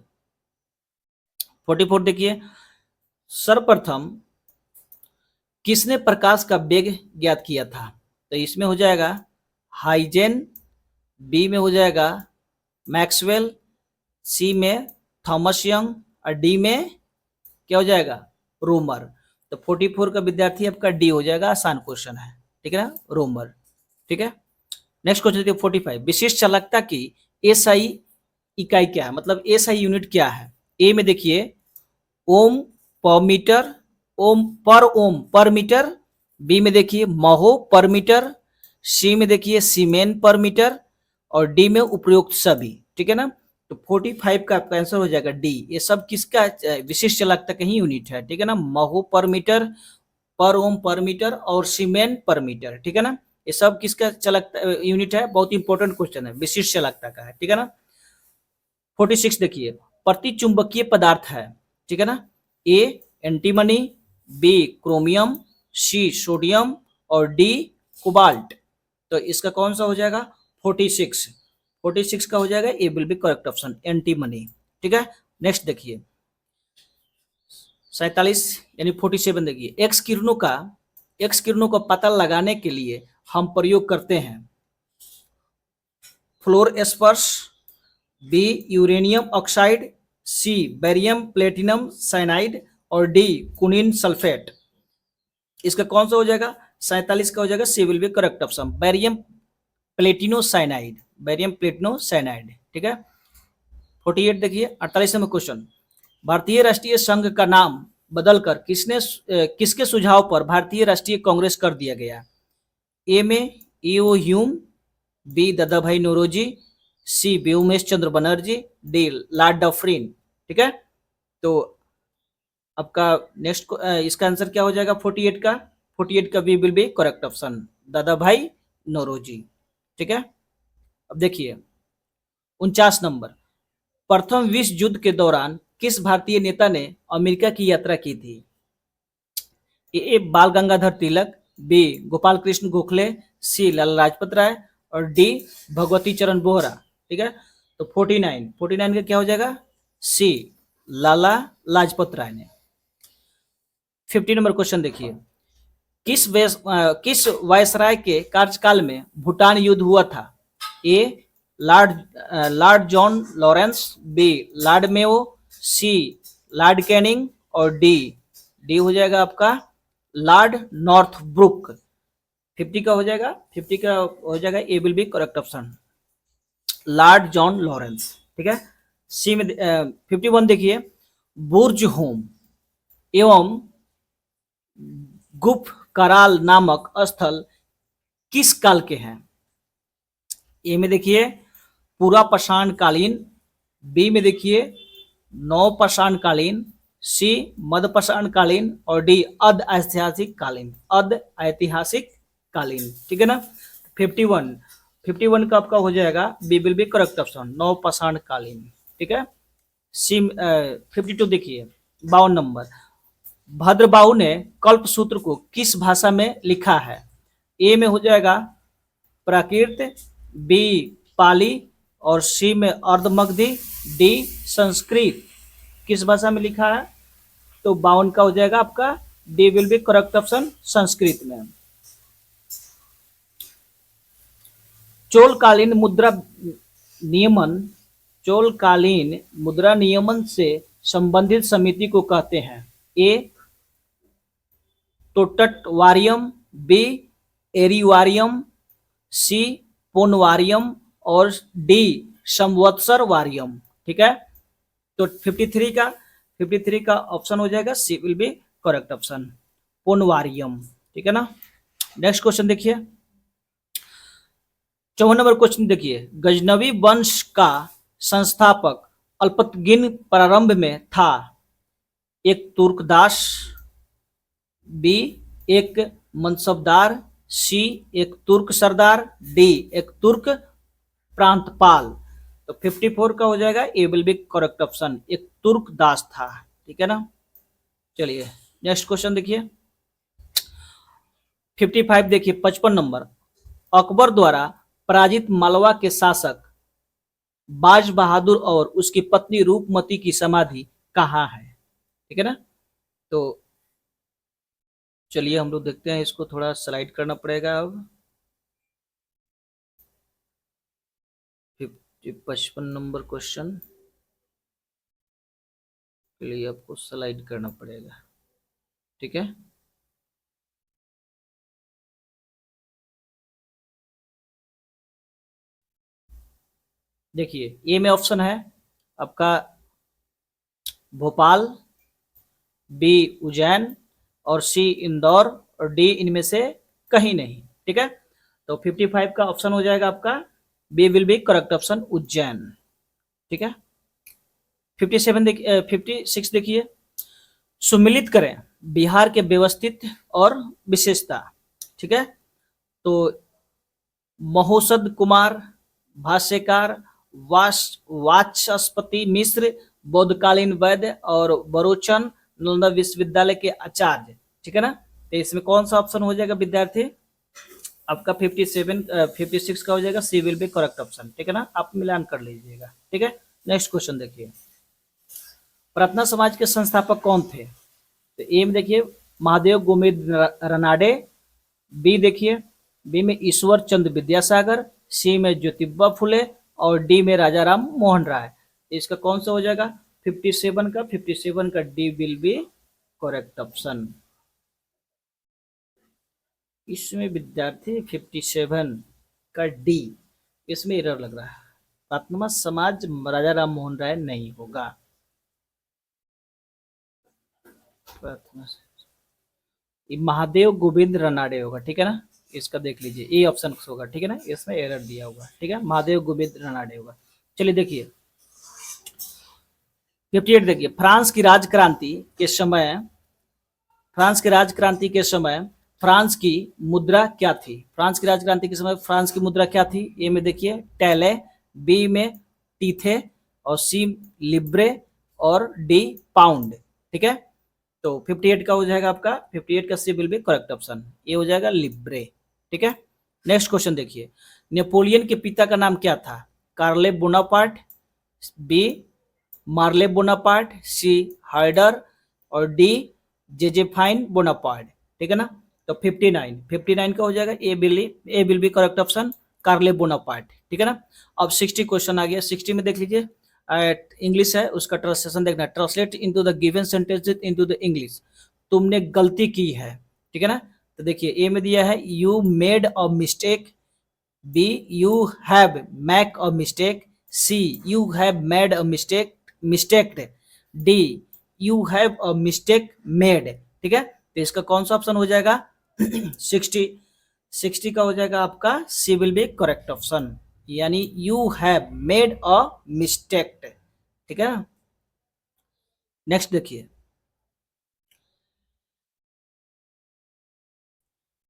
44 देखिए, सर्वप्रथम किसने प्रकाश का वेग ज्ञात किया था? तो इसमें हो जाएगा हाइजेन, बी में हो जाएगा मैक्सवेल, सी में थॉमस यंग और डी में क्या हो जाएगा? रोमर। तो 44 का विद्यार्थी आपका डी हो जाएगा, आसान क्वेश्चन है। ठीक है ना, रोमर। ठीक है, नेक्स्ट क्वेश्चन देखिए 45, विशिष्ट चालकता की एसआई इकाई क्या है, मतलब एसआई यूनिट क्या है? ए में देखिए ओम पर मीटर, ओम पर मीटर। बी में देखिए महो पर मीटर। सी में देखिए सीमेन पर मीटर और डी में उपयुक्त सभी। ठीक है ना, तो 45 का आपका आंसर हो जाएगा डी। ये सब किसका विशिष्ट चालकता का ही यूनिट है। ठीक है ना, महो पर मीटर, पर ओम पर मीटर और सीमेन पर मीटर। ठीक है ना, ये सब किसका चालकता यूनिट है? बहुत इंपॉर्टेंट क्वेश्चन है, विशिष्ट चालकता का है। ठीक है ना, 46 देखिए, प्रति चुंबकीय पदार्थ है। ठीक है ना, A antimony, B chromium, C sodium और डी कोबाल्ट। तो इसका कौन सा हो जाएगा? 46 का हो जाएगा A will be correct option, antimony. ठीक है, नेक्स्ट देखिए 47 यानी 47 देखिए, एक्स किरणों का पता लगाने के लिए हम प्रयोग करते हैं fluorspars, B uranium oxide, C barium platinum cyanide और डी कुनिन सल्फेट। इसका कौन सा हो जाएगा? 47 का हो जाएगा C will be correct option, barium platino cyanide, barium platino cyanide. ठीक है, 48 देखिए, 48वां क्वेश्चन, भारतीय राष्ट्रीय संघ का नाम बदलकर किसके सुझाव पर भारतीय राष्ट्रीय कांग्रेस कर दिया गया? ए में ईओ ह्यूम, बी दादा भाई नौरोजी, सी व्योमेश चंद्र बनर्जी, डी लॉर्ड डफरिन। ठीक है, तो आपका नेक्स्ट इसका आंसर क्या हो जाएगा? 48 का B will be correct option, Dadabhai Naoroji. ठीक है, अब देखिए 49 नंबर, प्रथम विश्व युद्ध के दौरान किस भारतीय नेता ने अमेरिका की यात्रा की थी? ए बाल गंगाधर तिलक, बी गोपाल कृष्ण गोखले, सी लाला लाजपत राय और डी भगवती चरण बोहरा। ठीक है, तो 49 का क्या हो जाएगा? सी लाला लाजपत राय ने। 50 नंबर क्वेश्चन देखिए, किस वायसराय के कार्यकाल में भूटान युद्ध हुआ था? A lord John Lawrence, B lord Mayo, C lord Canning और डी हो जाएगा आपका लॉर्ड नॉर्थब्रुक। 50 का हो जाएगा, A will be correct option, lord John Lawrence. ठीक है, सी में 51 देखिए, बुर्ज होम एवं गुफ कराल नामक स्थल किस काल के हैं? ए में देखिए पूरा पाषाण कालीन, बी में देखिए नव पाषाण कालीन, सी मध्य पाषाण कालीन और डी अर्ध ऐतिहासिक कालीन, अर्ध ऐतिहासिक कालीन। ठीक है ना। 51 का आपका हो जाएगा B will be correct option, नव पाषाण कालीन। ठीक है। सी 52 देखिए 52 नंबर, भद्रबाहु ने कल्प सूत्र को किस भाषा में लिखा है? ए में हो जाएगा प्राकृत, बी पाली और सी में अर्धमगधी, डी संस्कृत। किस भाषा में लिखा है? तो 52 का हो जाएगा आपका D will be correct option, Sanskrit में। चोलकालीन मुद्रा नियमन, चोलकालीन मुद्रा नियमन से संबंधित समिति को कहते हैं? ए तोट्टवारियम, बी एरिवारियम, सी पोनवारियम और डी संवत्सर वारियम। ठीक है। तो 53 का ऑप्शन हो जाएगा C will be correct option, पोनवारियम। ठीक है ना। नेक्स्ट क्वेश्चन देखिए 54 नंबर क्वेश्चन देखिए, गजनवी वंश का संस्थापक अल्पतगिन प्रारंभ में था? एक तुर्कदास, बी एक मनसबदार, सी एक तुर्क सरदार, डी एक तुर्क प्रांतपाल। तो 54 का हो जाएगा A will be correct option, एक तुर्क दास था। ठीक है ना। चलिए नेक्स्ट क्वेश्चन देखिए 55 देखिए 55 नंबर, अकबर द्वारा पराजित मालवा के शासक बाज बहादुर और उसकी पत्नी रूपमती की समाधि कहाँ है? ठीक है ना। तो चलिए हम लोग देखते हैं, इसको थोड़ा स्लाइड करना पड़ेगा। अब 55 नंबर क्वेश्चन के लिए आपको स्लाइड करना पड़ेगा। ठीक है। देखिए ए में ऑप्शन है आपका भोपाल, बी उज्जैन और सी इंदौर और डी इनमें से कहीं नहीं। ठीक है। तो 55 का ऑप्शन हो जाएगा आपका B will be correct option, Ujjain. ठीक है। 56 देखिए, सुमिलित करें बिहार के व्यवस्थित और विशेषता। ठीक है। तो महोसद कुमार, भाष्यकार, वाचस्पति मिश्र, बौद्धकालीन वैद्य और बरोचन नालंदा विश्वविद्यालय के आचार्य। ठीक है ना। तो इसमें कौन सा ऑप्शन हो जाएगा विद्यार्थी? आपका 56 का हो जाएगा C will be correct option. ठीक है ना। आप मिलान कर लीजिएगा। ठीक है। नेक्स्ट क्वेश्चन देखिए, प्रार्थना समाज के संस्थापक कौन थे? तो ए में देखिए महादेव गोविंद रनाडे, बी देखिए बी में ईश्वर चंद्र विद्यासागर, सी में ज्योतिबा फुले और डी में राजा राम मोहन राय। इसका कौन सा हो जाएगा? 57 का D will be correct option. इसमें विद्यार्थी 57 का डी, इसमें एरर लग रहा है। प्रार्थना समाज राजा राम मोहन राय नहीं होगा। महादेव गोविंद रनाडे होगा। ठीक है ना। इसका देख लीजिए ए ऑप्शन होगा। ठीक है ना। इसमें एरर दिया होगा। ठीक है। महादेव गोविंद रनाडे होगा। चलिए देखिए 58 देखिए, फ्रांस की राजक्रांति के समय फ्रांस की मुद्रा क्या थी? फ्रांस की राजक्रांति के समय फ्रांस की मुद्रा क्या थी? ए में देखिए टैले, बी में टीथे और सी लिब्रे और डी पाउंड। ठीक है। तो 58 का हो जाएगा आपका 58 का C will be correct option, ये हो जाएगा लिब्रे। ठीक है। नेक्स्ट क्वेश्चन देखिए, नेपोलियन के पिता का नाम क्या था? कार्ले बोनापार्ट, बी मार्ले बोनापार्ट, सी हाइडर और डी जेजेफाइन बोनापार्ट। ठीक है ना। तो 59 का हो जाएगा A will be correct option, Carlo Bonaparte. ठीक है ना। अब 60 क्वेश्चन आ गया। 60 में देख लीजिए इंग्लिश है, उसका ट्रांसलेशन देखना, translate into the given sentences into the English. तुमने गलती की है। ठीक है ना। तो देखिए ए में दिया है you made a mistake, B you have make a mistake, C you have made a mistaked, D you have a mistake made. ठीक है। तो इसका कौन सा ऑप्शन हो जाएगा 60 का हो जाएगा आपका C will be correct option, यानी you have made a mistake. ठीक है, नेक्स्ट देखिए,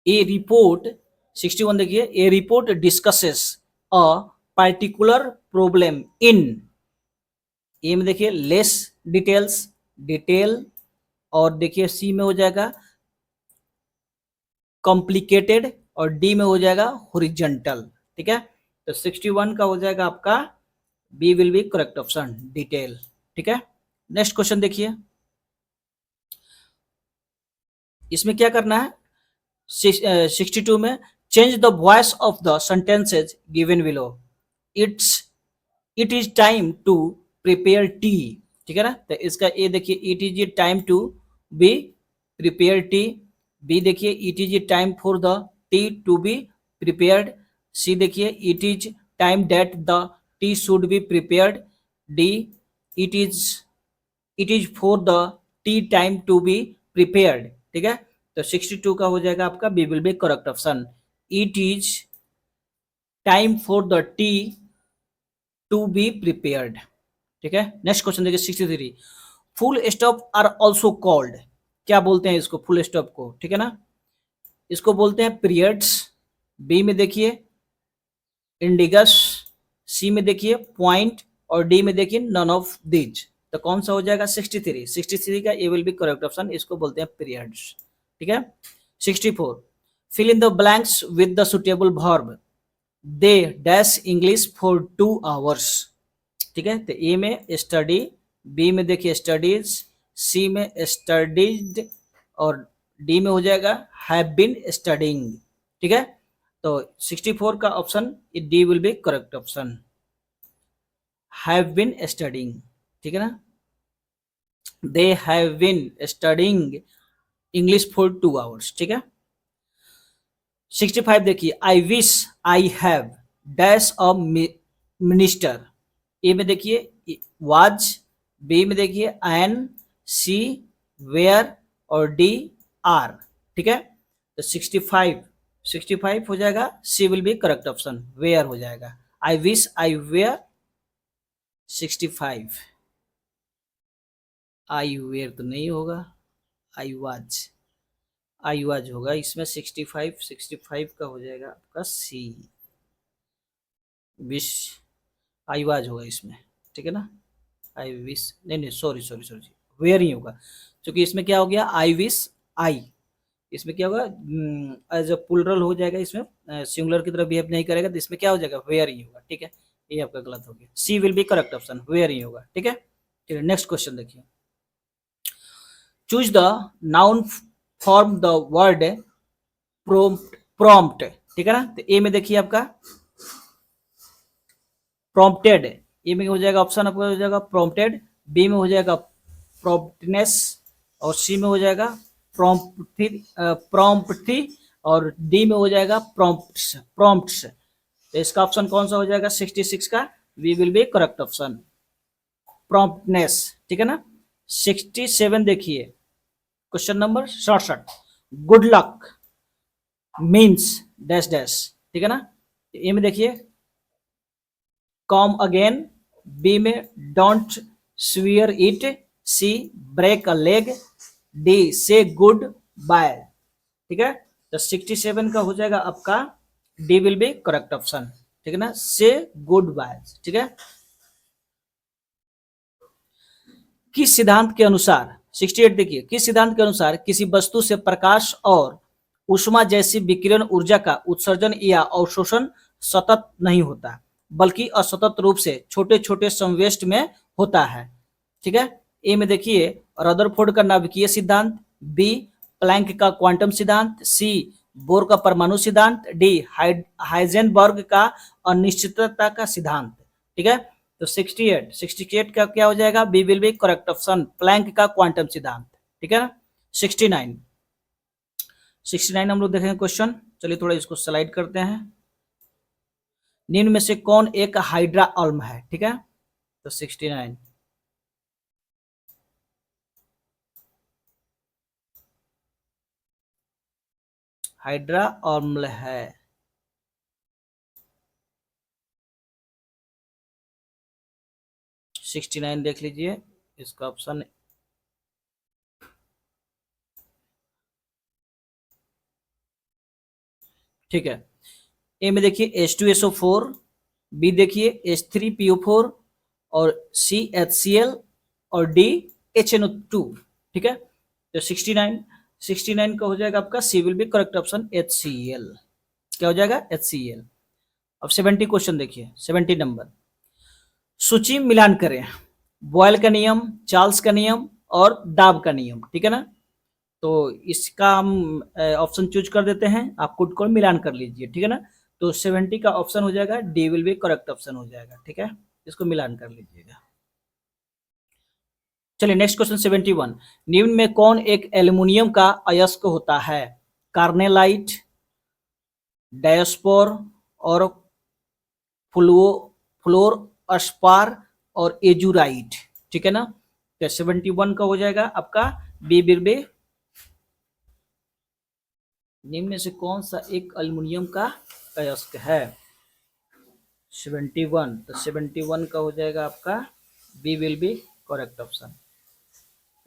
ए रिपोर्ट 61 देखिए, a report discusses a particular problem in, A में देखिए लेस डिटेल्स, डिटेल, और देखिए सी में हो जाएगा कॉम्प्लिकेटेड, और डी में हो जाएगा हॉरिजॉन्टल। ठीक है, तो 61 का हो जाएगा आपका B will be correct option, detail. ठीक है, नेक्स्ट क्वेश्चन देखिए, इसमें क्या करना है 62 में, change the voice of the sentences given below, it's it is time to prepare tea. ठीक है ना, तो इसका ए देखिए it is time to be prepare tea, B देखिए it is time for the tea to be prepared, C देखिए it is time that the tea should be prepared, D it is for the tea time to be prepared. ठीक है, तो 62 का हो जाएगा आपका B will be correct option, it is time for the tea to be prepared. ठीक है, next question देखिए 63, full stop are also called, क्या बोलते हैं इसको फुल स्टॉप को। ठीक है ना, इसको बोलते हैं पीरियड्स, बी में देखिए इंडिगस, सी में देखिए पॉइंट, और डी में देखिए नन ऑफ दीज। तो कौन सा हो जाएगा 63 का A will be correct option, इसको बोलते हैं पीरियड्स। ठीक है, 64, fill in the blanks with the suitable verb, they dash English for 2 hours। ठीक है, तो ए में स्टडी, बी में देखिए स्टडीज, सी में स्टडीड, और डी में हो जाएगा हैव बीन स्टडिंग। ठीक है, तो 64 का option D will be correct option, have been studying. ठीक है ना, they have been studying English for 2 hours। ठीक है, 65 देखिए, I wish I have dash a minister, A में देखिए वाज, बी में देखिए एन, सी वेयर, और डी आर। ठीक है, तो 65 हो जाएगा C will be correct option, were हो जाएगा, I wish I were 65, I were तो नहीं होगा, आई वाज होगा इसमें, 65 का हो जाएगा आपका सी, विश आई वाज होगा इसमें। ठीक है ना, आई विश नहीं, सॉरी वेयर ही होगा, क्योंकि इसमें क्या हो गया आई विश आई, इसमें क्या होगा एज अ प्लूरल हो जाएगा, इसमें सिंगुलर की तरफ बिहेव नहीं करेगा, तो इसमें क्या हो जाएगा वेयर ही होगा। ठीक है, ये आपका गलत हो गया, C will be correct option, were ही होगा। ठीक है, चलिए नेक्स्ट क्वेश्चन देखिए, choose the noun form the word prompt. ठीक है ना, तो ए में देखिए आपका प्रॉम्प्टेड, ए में हो जाएगा ऑप्शन आपका हो जाएगा प्रॉम्प्टेड, बी में हो जाएगा प्रॉम्प्टनेस, और सी में हो जाएगा प्रॉम्प्टी, और डी में हो जाएगा प्रॉम्प्ट्स। तो इसका ऑप्शन कौन सा हो जाएगा 66 का, V will be correct option, promptness. ठीक है ना, 67 देखिए, question number 67, good luck means dash dash. ठीक है ना, ए में देखिए कम अगेन, बी में don't swear it, C break a leg, D say goodbye. ठीक है, तो 67 का हो जाएगा आपका D will be correct option. ठीक है ना, से गुड बाय। ठीक है, किस सिद्धांत के अनुसार 68 देखिए, किस सिद्धांत के अनुसार किसी वस्तु से प्रकाश और उष्मा जैसी विकिरण ऊर्जा का उत्सर्जन या अवशोषण सतत नहीं होता, बल्कि असतत रूप से छोटे छोटे संवेष्ट में होता है। ठीक है, ए में देखिए रदरफोर्ड का नाभिकीय सिद्धांत, बी प्लैंक का क्वांटम सिद्धांत, सी बोर का परमाणु सिद्धांत, डी हाइजेनबर्ग का अनिश्चितता का सिद्धांत। ठीक है, तो 68 का क्या हो जाएगा, B will be correct option, Planck का क्वांटम सिद्धांत। ठीक है ना, 69 हम लोग देखेंगे क्वेश्चन, चलिए थोड़ा इसको स्लाइड करते हैं, निम्न में से कौन एक हाइड्रा अल्म है। ठीक है, तो 69, हाइड्रा अम्ल है। सिक्सटी नाइन देख लीजिए, इसका ऑप्शन ठीक है। ए में देखिए H2SO4, बी देखिए H3PO4 और सी HCl और डी HNO2। ठीक है, तो 69 का हो जाएगा आपका, C will be correct option HCl। क्या हो जाएगा? HCl। अब 70 क्वेश्चन देखिए, 70 नंबर, सूची मिलान करें। बॉयल का नियम, चार्ल्स का नियम और डाब का नियम। ठीक है ना, तो इसका हम ऑप्शन चूज कर देते हैं, आप खुद को मिलान कर लीजिए। ठीक है ना, तो 70 का ऑप्शन हो जाएगा D will be correct option हो जाएगा। ठीक है, इसको मिलान कर लीजिएगा। चलिए नेक्स्ट क्वेश्चन 71, निम्न में कौन एक एल्युमिनियम का अयस्क होता है? कार्नेलाइट, डायस्पोर और फ्लोर अस्पार और एजुराइट। ठीक है ना, तो 71 का हो जाएगा आपका बी विल बी, निम्न में से कौन सा एक एल्युमिनियम का अयस्क है? 71, तो 71 का हो जाएगा आपका B will be correct option,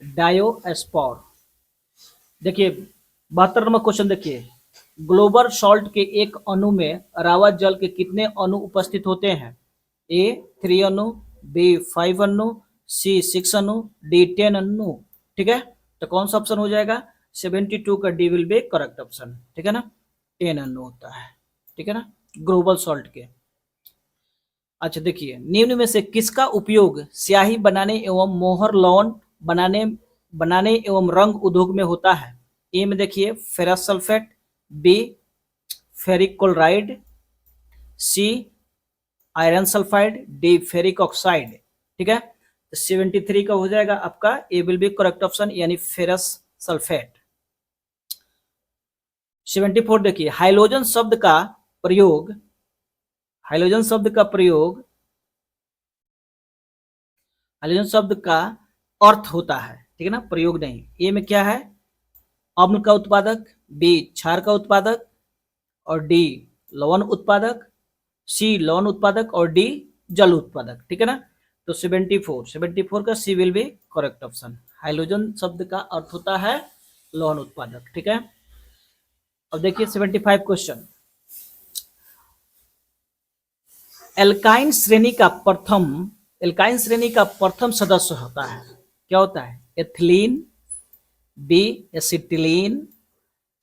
diaspore. देखिए 72 नंबर क्वेश्चन देखिए, ग्लोबल सॉल्ट के एक अणु में रावा जल के कितने अणु उपस्थित होते हैं? ए 3 अणु, बी 5 अणु, सी 6 अणु, डी 10 अणु। ठीक है, तो कौन सा ऑप्शन हो जाएगा? 72 का D will be correct option. ठीक है ना, 10 अणु होता है। ठीक है ना, ग्लोबल सॉल्ट के। अच्छा देखिए, निम्न में से किसका उपयोग स्याही बनाने एवं मोहर लौन बनाने बनाने एवं रंग उद्योग में होता है? ए में देखिए ferrous sulphate, B ferric chloride, C iron sulphide, D ferric oxide. ठीक है, तो 73 का हो जाएगा आपका A will be correct option, यानी फेरस सल्फेट। 74 देखिए, हाइड्रोजन शब्द का प्रयोग, हाइड्रोजन शब्द का प्रयोग, हाइड्रोजन शब्द का अर्थ होता है। ठीक है ना, प्रयोग नहीं। ए में क्या है? अम्ल का उत्पादक, बी क्षार का उत्पादक और डी लवण उत्पादक, सी लवण उत्पादक और डी जल उत्पादक। ठीक है ना, तो 74 का C will be correct option, hydrogen शब्द का अर्थ होता है लवण उत्पादक। ठीक है, अब देखिए 75 क्वेश्चन, एल्काइन श्रेणी का प्रथम सदस्य होता है, क्या होता है? एथिलीन, बी एसिटिलीन,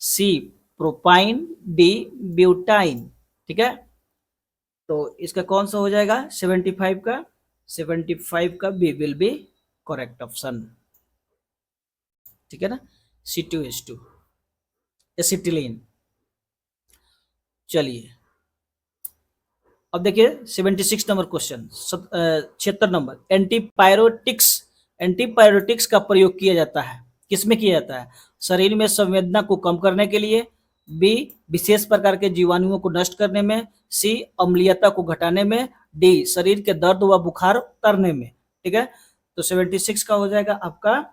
सी प्रोपाइन, डी ब्यूटाइन। ठीक है, तो इसका कौन सा हो जाएगा 75 का? 75 का B will be correct option. ठीक है ना, C2H2 एसिटिलीन। चलिए अब देखिए 76 नंबर क्वेश्चन, 76 नंबर, एंटीपायरोटिक्स का प्रयोग किया जाता है, किसमें किया जाता है? शरीर में संवेदना को कम करने के लिए, बी विशेष प्रकार के जीवाणुओं को नष्ट करने में, सी अम्लीयता को घटाने में, डी शरीर के दर्द व बुखार उतारने में। ठीक है, तो 76 का हो जाएगा आपका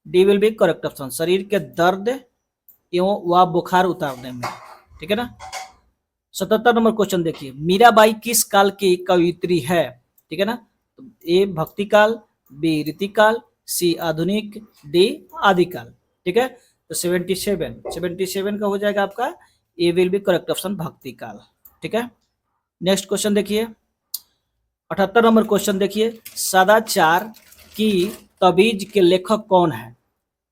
D will be correct option, शरीर के दर्द एवं व बुखार उतारने में। ठीक है ना, 77 नंबर क्वेश्चन देखिए, मीराबाई किस काल की कवयित्री है? ठीक है ना, तो ए भक्ति काल, बी रीतिकाल, सी आधुनिक, डी आदिकाल। ठीक है, तो 77 का हो जाएगा आपका A will be correct option, भक्ति काल। ठीक है, नेक्स्ट क्वेश्चन देखिए 78 नंबर क्वेश्चन देखिए, सदाचार की तबीज के लेखक कौन है?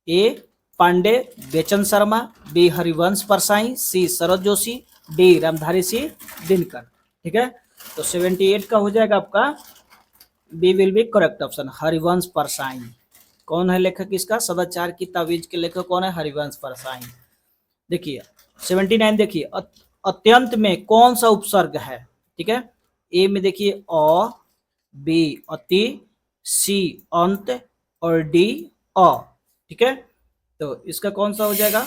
A Pandey Bechan Sharma, B Harivansh Parsai, C Sharad Joshi, D Ramdhari Singh Dinkar. ठीक है, तो 78 का हो जाएगा आपका B will be correct option, Harivansh Parsai. कौन है लेखक इसका? सदाचार की तावीज के लेखक कौन है? हरिवंश परसाई। देखिए 79 देखिए, अत्यंत में कौन सा उपसर्ग है? ठीक है, ए में देखिए अ, बी अति, सी अंत और डी अ। ठीक है, तो इसका कौन सा हो जाएगा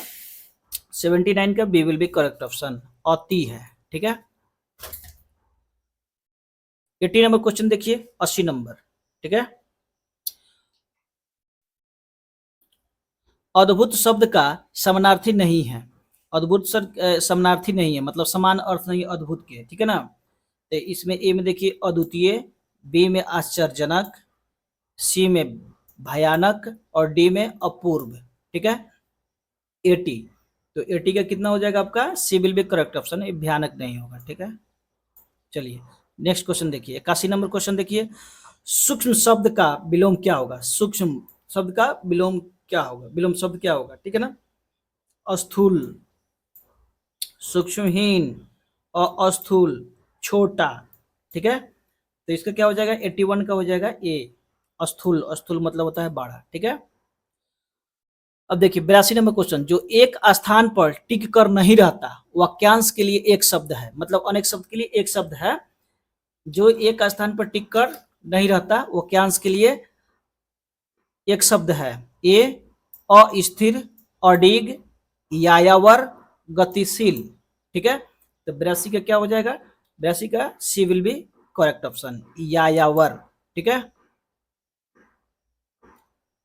79 का B will be correct option, अति है। ठीक है, 80 नंबर क्वेश्चन देखिए, 80 नंबर। ठीक है, अद्भुत शब्द का समानार्थी नहीं है, अद्भुत सर समानार्थी नहीं है, मतलब समान अर्थ नहीं है अद्भुत के, ठीक है ना। तो इसमें ए में देखिए अद्वितीय, बी में आश्चर्यजनक, सी में भयानक और डी में अपूर्व, ठीक है। 80, तो 80 का कितना हो जाएगा आपका, C will be correct option, ये भयानक नहीं होगा, ठीक है। चलिए नेक्स्ट क्वेश्चन देखिए, 81 नंबर क्वेश्चन देखिए, सूक्ष्म शब्द का विलोम क्या होगा, सूक्ष्म शब्द का विलोम क्या होगा, विलोम शब्द क्या होगा, ठीक है ना। स्थूल, सूक्ष्महीन और अस्थूल, छोटा, ठीक है। तो इसका क्या हो जाएगा, 81 का हो जाएगा ए, स्थूल, स्थूल मतलब होता है बड़ा, ठीक है। अब देखिए 82 नंबर क्वेश्चन, जो एक स्थान पर टिक कर नहीं रहता वाक्यांश के लिए एक शब्द है, मतलब अनेक शब्द के लिए एक शब्द है, जो एक स्थान पर टिक कर नहीं रहता वाक्यांश के लिए एक शब्द है। ए अस्थिर, अडिग, यायावर, गतिशील, ठीक है। तो 82 का क्या हो जाएगा, 82 का C will be correct option, यायावर, ठीक है।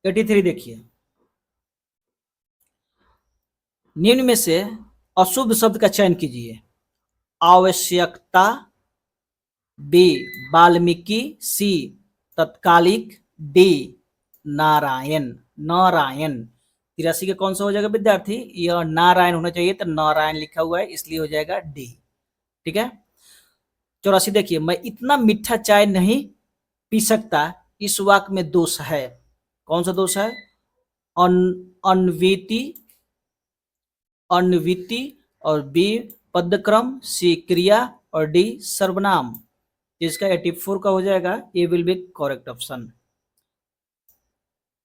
83 देखिए, निम्न में से अशुभ शब्द का चयन कीजिए, आवश्यकता, बी वाल्मीकि, सी तत्कालिक, डी नारायण, नारायण। 83 का कौन सा हो जाएगा विद्यार्थी, यह नारायण होना चाहिए, तो नारायण लिखा हुआ है इसलिए हो जाएगा डी, ठीक है। 84 देखिए, मैं इतना मीठा चाय नहीं पी सकता, इस वाक्य में दोष है, कौन सा दोष है, अनविति, अन्विति, और बी पदक्रम, सी क्रिया और डी सर्वनाम। इसका 84 का हो जाएगा, A will be correct option,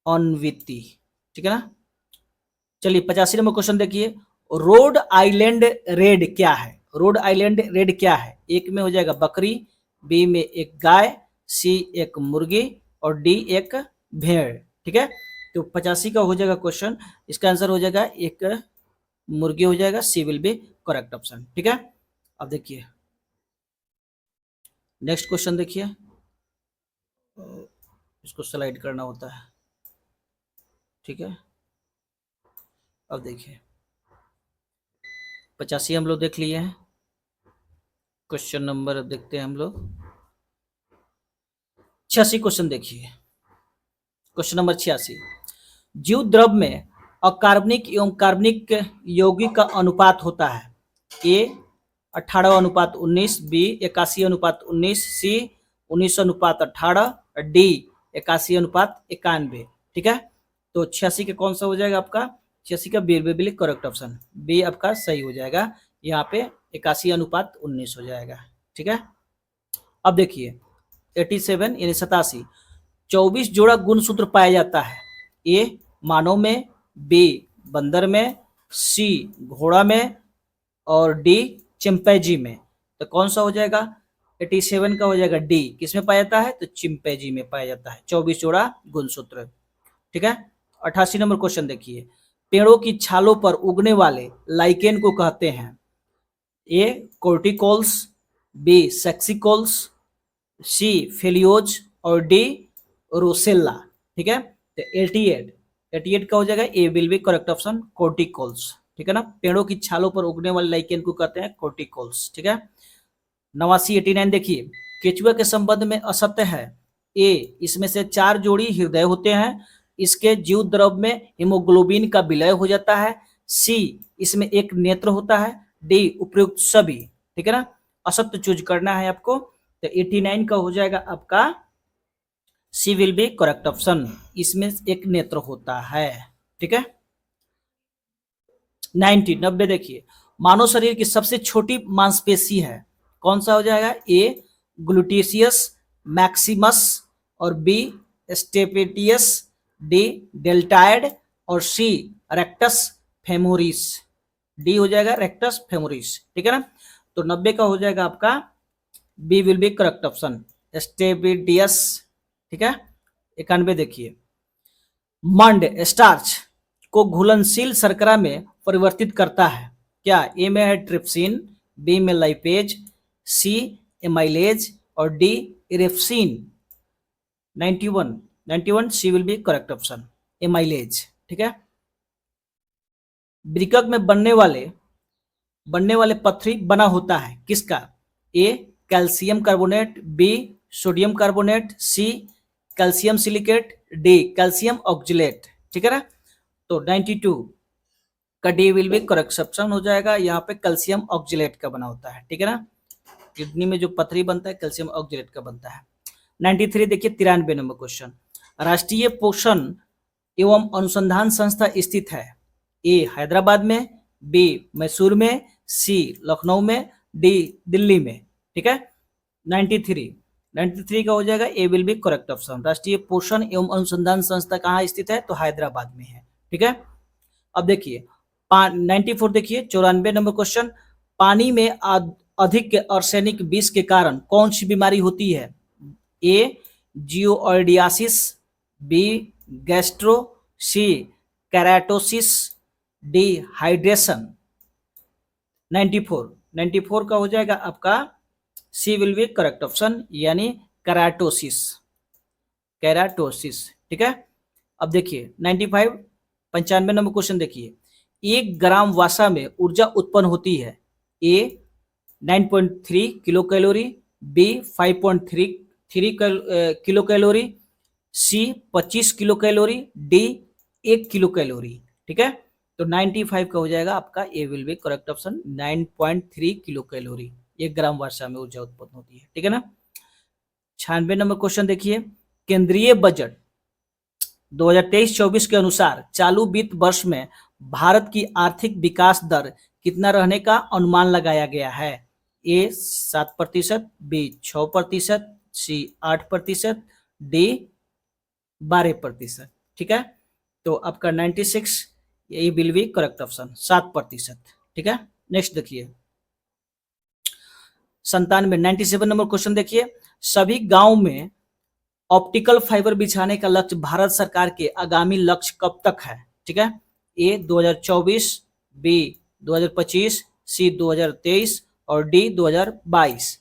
अन्विति, ठीक है ना। चलिए 85 नंबर क्वेश्चन देखिए, रोड आइलैंड रेड क्या है, रोड आइलैंड रेड क्या है, एक में हो जाएगा बकरी, बी में एक गाय, सी एक मुर्गी और डी एक भेड़, ठीक है। तो 85 का हो जाएगा क्वेश्चन, इसका आंसर हो जाएगा एक मुर्गी हो जाएगा, C will be correct option, ठीक है। अब देखिए नेक्स्ट क्वेश्चन देखिए, इसको स्लाइड करना होता है, ठीक है। अब देखिए 85 हम लोग देख लिए हैं, क्वेश्चन नंबर अब देखते हैं हम लोग 86 क्वेश्चन देखिए, क्वेश्चन नंबर 86, जीव द्रव में अकार्बनिक एवं कार्बनिक यौगिक का अनुपात होता है, ए 18:19, बी 81:19, सी 19:18, डी 81:91, ठीक है। तो 86 का कौन सा हो जाएगा आपका, 86 का B will correct option, B आपका सही हो जाएगा, यहाँ पे 81:19 हो जाएगा, ठीक है। अब देखिए 87 यानी 87, 24 जोड़ा गुणसूत्र पाया जाता है, ए मानव में, बी बंदर में, सी घोड़ा में और डी चिंपैंजी में। तो कौन सा हो जाएगा, 87 का हो जाएगा डी, किसमें पाया जाता है, तो चिंपैंजी में पाया जाता है 24 जोड़ा गुणसूत्र, ठीक है। 88 नंबर क्वेश्चन देखिए, पेड़ों की छालों पर उगने वाले लाइकेन को कहते हैं, ए कोर्टिकोल्स, बी सेक्सिकोल्स, सी फेलियोज और डी रोसेल्ला, ठीक है। तो 88 का हो जाएगा, A will be correct option, कोर्टिकोल्स, ठीक है ना। पेड़ों की छालों पर उगने वाले लाइकेन को कहते हैं कोर्टिकोल्स, ठीक है। 89 देखिए, केचुआ के संबंध में असत्य है, ए इसमें से 4 जोड़ी हृदय होते हैं, इसके जीव द्रव में हीमोग्लोबिन का विलय हो जाता है, सी इसमें एक नेत्र होता है, डी उपयुक्त सभी, ठीक है ना। असत्य चूज करना है आपको, तो 89 का हो जाएगा आपका C will be correct option, इसमें एक नेत्र होता है, ठीक है। 90 देखिए, मानव शरीर की सबसे छोटी मांसपेशी है, कौन सा हो जाएगा, ए ग्लूटेशियस मैक्सिमस और बी स्टेपेटियस, डी डेल्टाइड और सी रेक्टस फेमोरिस, डी हो जाएगा रेक्टस फेमोरिस, ठीक है ना। तो 90 का हो जाएगा आपका B will be correct option, stapedius, ठीक है। 91 देखिए, मंड स्टार्च को घुलनशील शर्करा में परिवर्तित करता है, क्या, ए में है ट्रिप्सिन, बी में लाइपेज, सी एमाइलेज और D erepsin. 91 C will be correct option, amylase, ठीक है। वृकक में बनने वाले बनने वाले पत्थरी बना होता है किसका? A calcium carbonate, B sodium carbonate, C calcium silicate, D calcium oxalate. ठीक है ना, तो 92 का D will be correct option हो जाएगा। यहाँ पे कैल्शियम ऑक्जिलेट का बना होता है। ठीक है ना, किडनी में जो पथरी बनता है कैल्शियम ऑक्जिलेट का बनता है। 93 देखिए 93 नंबर क्वेश्चन, राष्ट्रीय पोषण एवं अनुसंधान संस्था स्थित है? ए हैदराबाद में, बी मैसूर में, सी लखनऊ में, डी दिल्ली में। ठीक है, 93 का हो जाएगा A will be correct option. राष्ट्रीय पोषण एवं अनुसंधान संस्था कहाँ स्थित है? तो हैदराबाद में है। ठीक है, अब देखिए 94 देखिए 94 नंबर क्वेश्चन, पानी में अधिक आर्सेनिक विष के कारण कौन सी बीमारी होती है? ए जियोआर्डियासिस, बी गैस्ट्रो, सी कैराटोसिस, डी हाइड्रेशन। 94 का हो जाएगा आपका C will be correct option, यानी कैराटोसिस। ठीक है, अब देखिए 95 नंबर क्वेश्चन देखिए, 1 ग्राम वसा में ऊर्जा उत्पन्न होती है? A 9.3 kilo calorie, B 5.3 kilo calorie, C 25 kilo calorie, D 1 kilo calorie. ठीक है, तो 95 का हो जाएगा आपका A will be correct option, 9.3 kilo calorie 1 gram वर्षा में ऊर्जा उत्पन्न होती है। ठीक है ना, 96 नंबर क्वेश्चन देखिए, केंद्रीय बजट 2023-24 के अनुसार चालू वित्त वर्ष में भारत की आर्थिक विकास दर कितना रहने का अनुमान लगाया गया है? ए 7%, बी 6%, सी 8%, डी 12%। ठीक है, तो आपका 96 ये विल बी करेक्ट ऑप्शन 7%। ठीक है, नेक्स्ट देखिए 97 नंबर क्वेश्चन देखिए, सभी गांव में ऑप्टिकल फाइबर बिछाने का लक्ष्य भारत सरकार के आगामी लक्ष्य कब तक है? ठीक है, ए 2024, बी 2025, सी 2023 और डी 2022।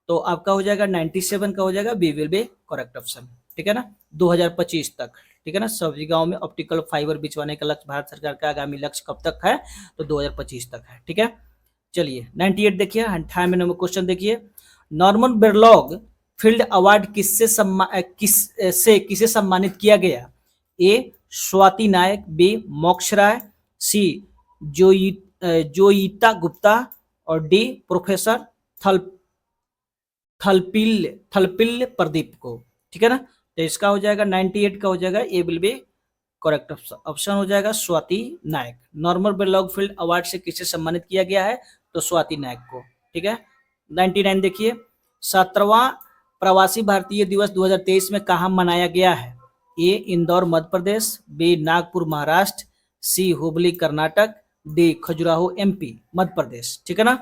तो आपका हो जाएगा 97 का हो जाएगा B will be correct option. ठीक है ना, 2025 तक। ठीक है ना, सभी गांव में ऑप्टिकल फाइबर बिछवाने का लक्ष्य भारत सरकार का आगामी लक्ष्य कब तक है? तो 2025 तक है। ठीक है, चलिए 98 देखिए 98 नंबर क्वेश्चन देखिए, नॉर्मन बोरलॉग फील्ड अवार्ड किसे सम्मानित किया गया? ए स्वाति नायक, बी मोक्ष राय, सी जोईता गुप्ता और डी प्रोफेसर थलपिल प्रदीप को। ठीक है ना, तो इसका हो जाएगा 98 का हो जाएगा A will be correct option हो जाएगा स्वाति नायक। नॉर्मन बोरलॉग फील्ड अवार्ड से किसे सम्मानित किया गया है? तो स्वाति नायक को। ठीक है, 99 देखिए, 17वां प्रवासी भारतीय दिवस 2023 में कहाँ मनाया गया है? ए इंदौर मध्य प्रदेश, बी नागपुर महाराष्ट्र, सी हुबली कर्नाटक, डी खजुराहो एमपी मध्य प्रदेश। ठीक है ना,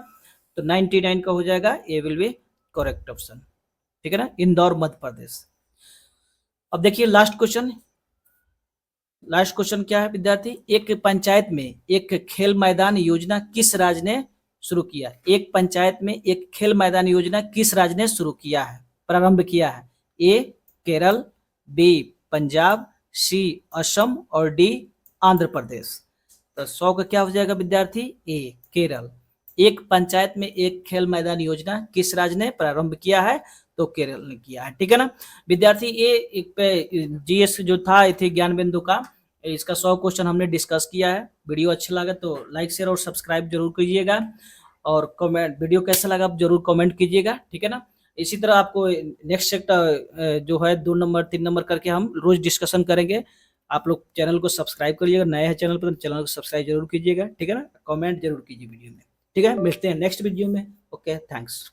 तो 99 का हो जाएगा A will be correct option. ठीक है ना, इंदौर मध्य प्रदेश। अब देखिए लास्ट क्वेश्चन क्या है विद्यार्थी, एक पंचायत में एक खेल मैदान योजना किस राज्य ने शुरू किया? एक पंचायत में एक खेल मैदान योजना किस राज्य ने शुरू किया है, प्रारंभ किया है? ए केरल, बी पंजाब, सी असम और डी आंध्र प्रदेश। तो 100 का क्या हो जाएगा विद्यार्थी? ए केरल। एक पंचायत में एक खेल मैदान योजना किस राज्य ने प्रारंभ किया है? तो केरल ने किया है। ठीक है ना विद्यार्थी, ये एक पे जीएस जो था ये थे ज्ञान बिंदु का, इसका 100 क्वेश्चन हमने डिस्कस किया है। वीडियो अच्छा लगा तो लाइक शेयर और सब्सक्राइब जरूर कीजिएगा, और कमेंट वीडियो कैसा लगा आप जरूर कमेंट कीजिएगा। ठीक है ना, इसी तरह आपको नेक्स्ट सेक्टर जो है 2 नंबर 3 नंबर करके हम रोज डिस्कशन करेंगे। आप लोग चैनल को सब्सक्राइब करिएगा, नए हैं चैनल पर तो चैनल को सब्सक्राइब जरूर कीजिएगा। ठीक है ना, कमेंट जरूर कीजिए वीडियो में। ठीक है, मिलते हैं नेक्स्ट वीडियो में। Okay, thanks.